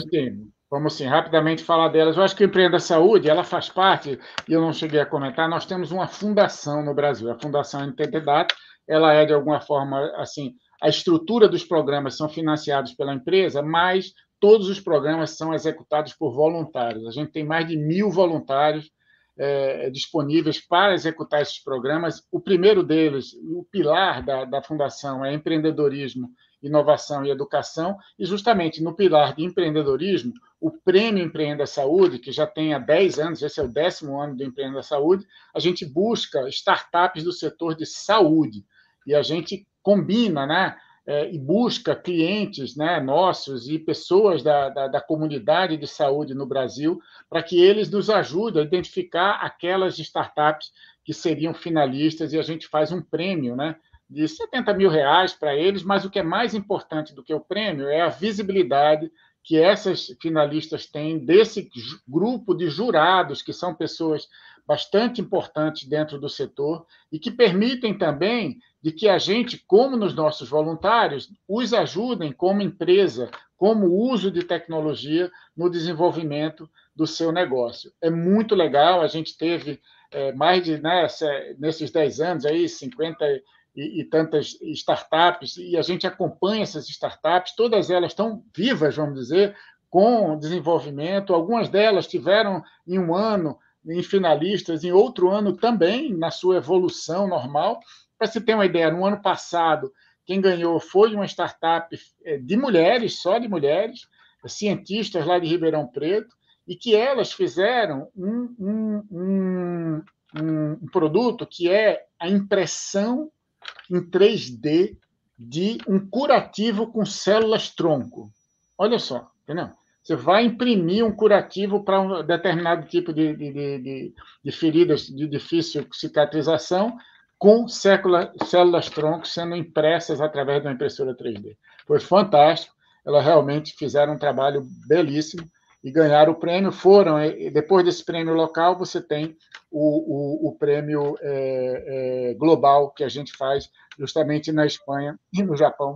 Vamos sim, rapidamente falar delas. Eu acho que o Empreenda Saúde, ela faz parte, e eu não cheguei a comentar, nós temos uma fundação no Brasil, a Fundação NTT Data, ela é, de alguma forma, assim, a estrutura dos programas são financiados pela empresa, mas todos os programas são executados por voluntários. A gente tem mais de 1.000 voluntários disponíveis para executar esses programas. O primeiro deles, o pilar da Fundação, é empreendedorismo, inovação e educação, e justamente no pilar de empreendedorismo, o Prêmio Empreenda Saúde, que já tem há 10 anos, esse é o 10º ano do Empreenda Saúde, a gente busca startups do setor de saúde, e a gente combina, né, e busca clientes, né, nossos e pessoas da comunidade de saúde no Brasil para que eles nos ajudem a identificar aquelas startups que seriam finalistas, e a gente faz um prêmio, né, de R$70 mil para eles, mas o que é mais importante do que o prêmio é a visibilidade que essas finalistas têm desse grupo de jurados, que são pessoas bastante importantes dentro do setor e que permitem também de que a gente, como nos nossos voluntários, os ajudem como empresa, como uso de tecnologia no desenvolvimento do seu negócio. É muito legal, a gente teve mais de, né, nesses 10 anos, aí, 50 e tantas startups, e a gente acompanha essas startups, todas elas estão vivas, vamos dizer, com desenvolvimento, algumas delas tiveram em um ano em finalistas, em outro ano também, na sua evolução normal. Para se ter uma ideia, no ano passado, quem ganhou foi uma startup de mulheres, só de mulheres, cientistas lá de Ribeirão Preto, e que elas fizeram um produto que é a impressão em 3D de um curativo com células-tronco. Olha só, entendeu? Você vai imprimir um curativo para um determinado tipo de feridas de difícil cicatrização com células-tronco sendo impressas através de uma impressora 3D. Foi fantástico, elas realmente fizeram um trabalho belíssimo e ganharam o prêmio. Depois desse prêmio local, você tem o prêmio global que a gente faz justamente na Espanha e no Japão,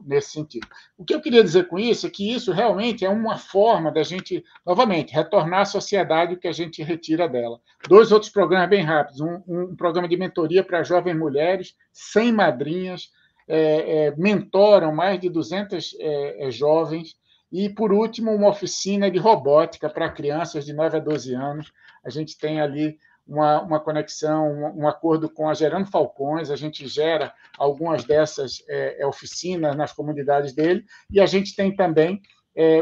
nesse sentido. O que eu queria dizer com isso é que isso realmente é uma forma da gente, novamente, retornar à sociedade o que a gente retira dela. 2 outros programas bem rápidos. Um programa de mentoria para jovens mulheres, 100 madrinhas, mentoram mais de 200 jovens. E, por último, uma oficina de robótica para crianças de 9 a 12 anos. A gente tem ali uma conexão, um acordo com a Gerando Falcões, a gente gera algumas dessas oficinas nas comunidades dele, e a gente tem também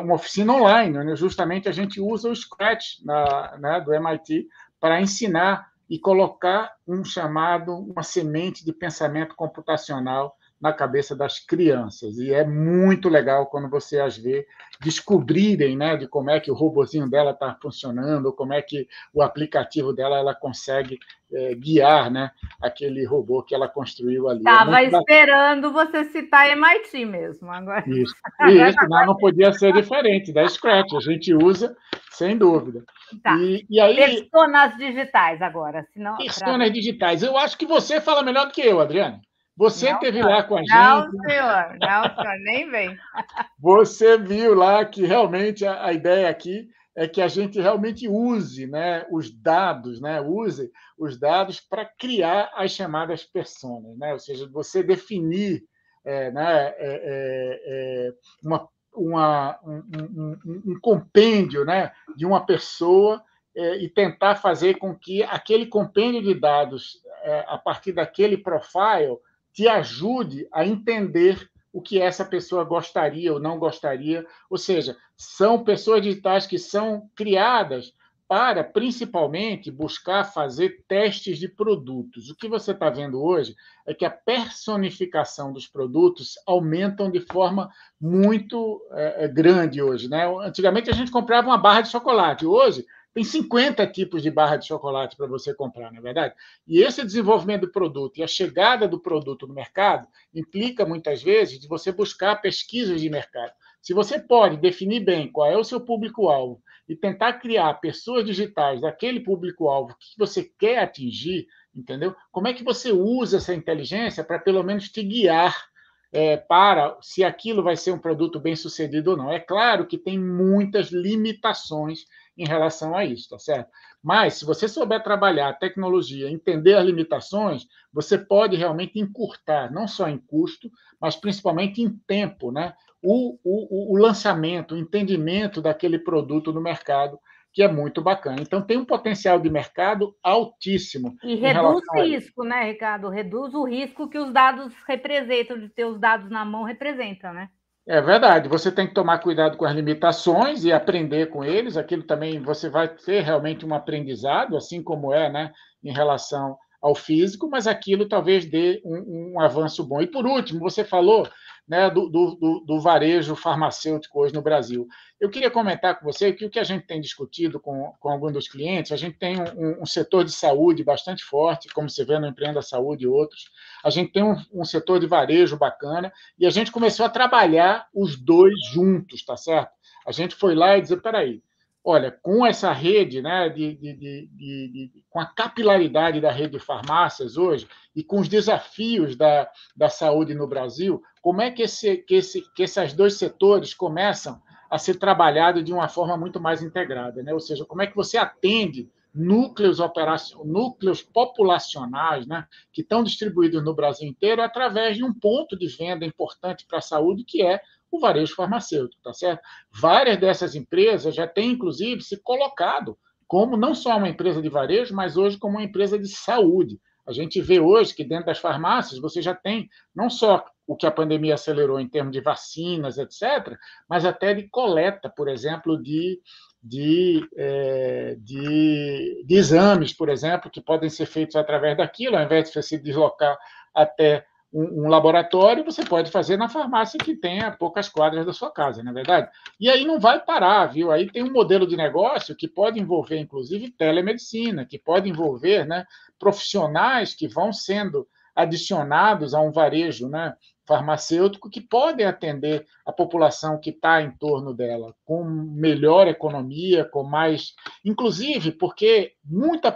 uma oficina online, onde justamente a gente usa o Scratch do MIT para ensinar e colocar uma semente de pensamento computacional na cabeça das crianças. E é muito legal quando você as vê descobrirem, né, de como é que o robozinho dela está funcionando, ou como é que o aplicativo dela ela consegue guiar, né, aquele robô que ela construiu ali. Estava esperando você citar MIT mesmo. Agora. Isso, não podia ser diferente da Scratch, a gente usa sem dúvida. Tá. E aí, personas digitais agora. Personas digitais. Eu acho que você fala melhor do que eu, Adriane. Você esteve lá com a gente. Não, senhor, nem vem. Você viu lá que realmente a ideia aqui é que a gente realmente use, né, os dados, né, use os dados para criar as chamadas personas, né? Ou seja, você definir um compêndio, né, de uma pessoa e tentar fazer com que aquele compêndio de dados, a partir daquele profile, te ajude a entender o que essa pessoa gostaria ou não gostaria. Ou seja, são pessoas digitais que são criadas para, principalmente, buscar fazer testes de produtos. O que você está vendo hoje é que a personificação dos produtos aumentam de forma muito grande hoje, né? Antigamente, a gente comprava uma barra de chocolate. Hoje, tem 50 tipos de barra de chocolate para você comprar, não é verdade? E esse desenvolvimento do produto e a chegada do produto no mercado implica, muitas vezes, de você buscar pesquisas de mercado. Se você pode definir bem qual é o seu público-alvo e tentar criar pessoas digitais daquele público-alvo que você quer atingir, entendeu? Como é que você usa essa inteligência para, pelo menos, te guiar para se aquilo vai ser um produto bem-sucedido ou não? É claro que tem muitas limitações em relação a isso, tá certo? Mas, se você souber trabalhar a tecnologia, entender as limitações, você pode realmente encurtar, não só em custo, mas principalmente em tempo, né? O lançamento, o entendimento daquele produto no mercado, que é muito bacana. Então, tem um potencial de mercado altíssimo. E reduz o risco, né, Ricardo? Reduz o risco que os dados representam, de ter os dados na mão representa, né? É verdade, você tem que tomar cuidado com as limitações e aprender com eles. Aquilo também você vai ter realmente um aprendizado, assim como é, né, em relação ao físico, mas aquilo talvez dê um avanço bom. E por último, você falou, né, do varejo farmacêutico hoje no Brasil. Eu queria comentar com você que o que a gente tem discutido com alguns dos clientes, a gente tem um setor de saúde bastante forte, como você vê no Empreenda Saúde e outros. A gente tem um setor de varejo bacana, e a gente começou a trabalhar os dois juntos, tá certo? A gente foi lá e disse, peraí, olha, com essa rede, né, com a capilaridade da rede de farmácias hoje e com os desafios da saúde no Brasil, como é que esses dois setores começam a ser trabalhados de uma forma muito mais integrada, né? Ou seja, como é que você atende núcleos populacionais, né, que estão distribuídos no Brasil inteiro através de um ponto de venda importante para a saúde, que é o varejo farmacêutico, tá certo? Várias dessas empresas já têm, inclusive, se colocado como não só uma empresa de varejo, mas hoje como uma empresa de saúde. A gente vê hoje que dentro das farmácias você já tem não só o que a pandemia acelerou em termos de vacinas, etc., mas até de coleta, por exemplo, de exames, por exemplo, que podem ser feitos através daquilo, ao invés de você se deslocar até um laboratório, você pode fazer na farmácia que tem a poucas quadras da sua casa, não é verdade? E aí não vai parar, viu? Aí tem um modelo de negócio que pode envolver, inclusive, telemedicina, que pode envolver, né, profissionais que vão sendo adicionados a um varejo, né, farmacêutico, que podem atender a população que está em torno dela, com melhor economia, com mais... Inclusive, porque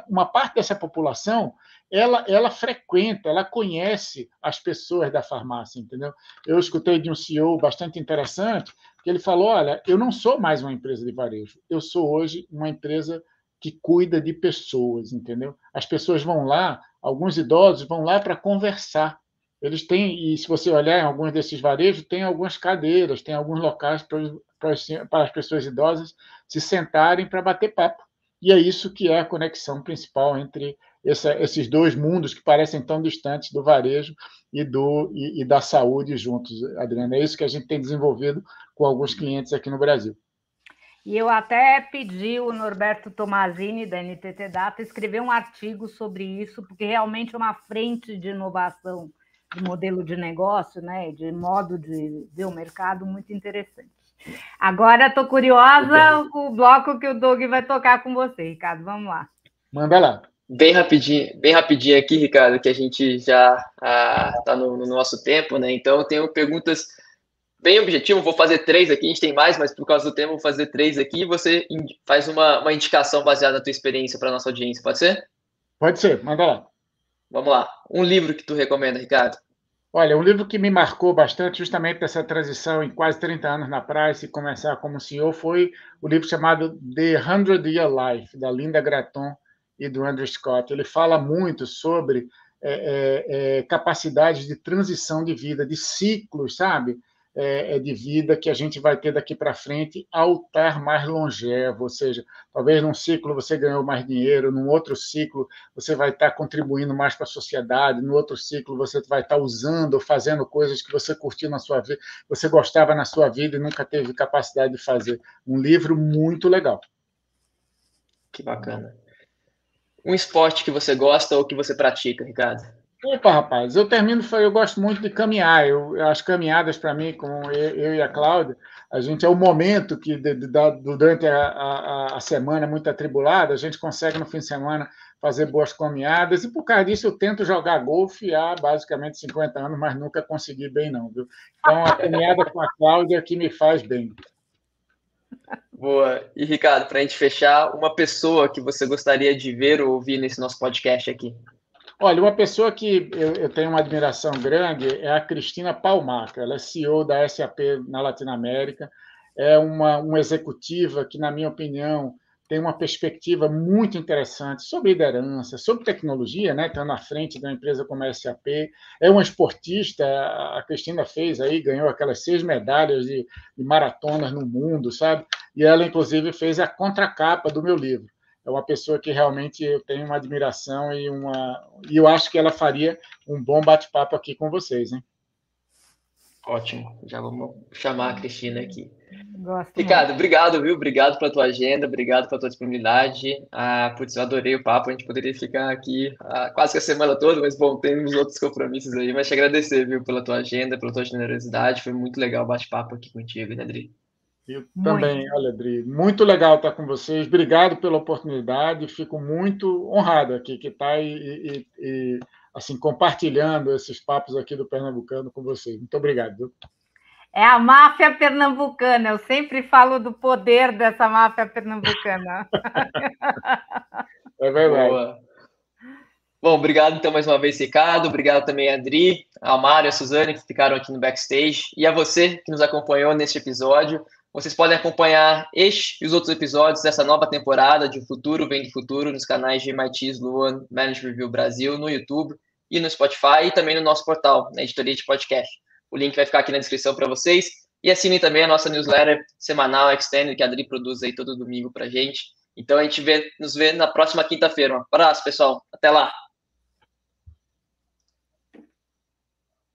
uma parte dessa população ela frequenta, ela conhece as pessoas da farmácia, entendeu? Eu escutei de um CEO bastante interessante, que ele falou, olha, eu não sou mais uma empresa de varejo, eu sou hoje uma empresa que cuida de pessoas, entendeu? As pessoas vão lá, alguns idosos vão lá para conversar. Eles têm, e se você olhar em alguns desses varejos, tem algumas cadeiras, tem alguns locais para as pessoas idosas se sentarem para bater papo. E é isso que é a conexão principal entre esses dois mundos que parecem tão distantes do varejo e da saúde juntos, Adriana. É isso que a gente tem desenvolvido com alguns clientes aqui no Brasil. E eu até pedi o Norberto Tomazini, da NTT Data, escrever um artigo sobre isso, porque realmente é uma frente de inovação de modelo de negócio, né, de modo de ver o mercado muito interessante. Agora estou curiosa com o bloco que o Doug vai tocar com você, Ricardo. Vamos lá. Manda lá. Bem rapidinho aqui, Ricardo, que a gente já está no nosso tempo, né? Então, eu tenho perguntas bem objetivas. Vou fazer 3 aqui, a gente tem mais, mas por causa do tempo, vou fazer 3 aqui e você faz uma indicação baseada na tua experiência para a nossa audiência, pode ser? Pode ser, manda lá. Vamos lá. Um livro que tu recomenda, Ricardo? Olha, um livro que me marcou bastante, justamente dessa transição em quase 30 anos na praia, e começar como CEO, foi o livro chamado The 100-Year Life, da Linda Gratton e do Andrew Scott. Ele fala muito sobre capacidades de transição de vida, de ciclos, sabe? de vida que a gente vai ter daqui para frente ao estar mais longevo, ou seja, talvez num ciclo você ganhou mais dinheiro, num outro ciclo você vai estar contribuindo mais para a sociedade, no outro ciclo você vai estar usando ou fazendo coisas que você curtiu na sua vida, você gostava na sua vida e nunca teve capacidade de fazer. Um livro muito legal. Que bacana. Um esporte que você gosta ou que você pratica, Ricardo? Opa, rapaz, eu gosto muito de caminhar. As caminhadas, para mim, com eu e a Cláudia, a gente é o momento que, durante a semana muito atribulada, a gente consegue, no fim de semana, fazer boas caminhadas. E, por causa disso, eu tento jogar golfe há basicamente 50 anos, mas nunca consegui bem, não. Viu? Então, a caminhada com a Cláudia é que me faz bem. Boa. E, Ricardo, para a gente fechar, uma pessoa que você gostaria de ver ou ouvir nesse nosso podcast aqui? Olha, uma pessoa que eu tenho uma admiração grande é a Cristina Palmaca. Ela é CEO da SAP na Latinoamérica. É uma executiva que, na minha opinião, tem uma perspectiva muito interessante sobre liderança, sobre tecnologia, né? Estando à frente de uma empresa como a SAP. É uma esportista. A Cristina ganhou aquelas 6 medalhas de maratonas no mundo, sabe? E ela, inclusive, fez a contracapa do meu livro. É uma pessoa que realmente eu tenho uma admiração e eu acho que ela faria um bom bate-papo aqui com vocês, hein? Ótimo, já vamos chamar a Cristina aqui. Gosto Ricardo, muito. Obrigado, viu? Obrigado pela tua agenda, obrigado pela tua disponibilidade. Putz, eu adorei o papo, a gente poderia ficar aqui quase que a semana toda, mas bom, temos outros compromissos aí, mas te agradecer, viu, pela tua agenda, pela tua generosidade, foi muito legal o bate-papo aqui contigo, né, Adri? Eu também, Muito. olha, Adri, muito legal estar com vocês. Obrigado pela oportunidade. Fico muito honrado aqui que está assim compartilhando esses papos aqui do Pernambucano com vocês. Muito obrigado. Viu? É a máfia pernambucana. Eu sempre falo do poder dessa máfia pernambucana. É verdade. Boa. Bom, obrigado então mais uma vez, Ricardo. Obrigado também a Adri, a Mário e a Suzane que ficaram aqui no backstage. E a você que nos acompanhou neste episódio. Vocês podem acompanhar este e os outros episódios dessa nova temporada de O Futuro Vem do Futuro nos canais de MIT Sloan Management Review Brasil, no YouTube e no Spotify e também no nosso portal, na editoria de podcast. O link vai ficar aqui na descrição para vocês. E assinem também a nossa newsletter semanal Extended, que a Adri produz aí todo domingo para gente. Então a gente nos vê na próxima quinta-feira. Um abraço, pessoal. Até lá.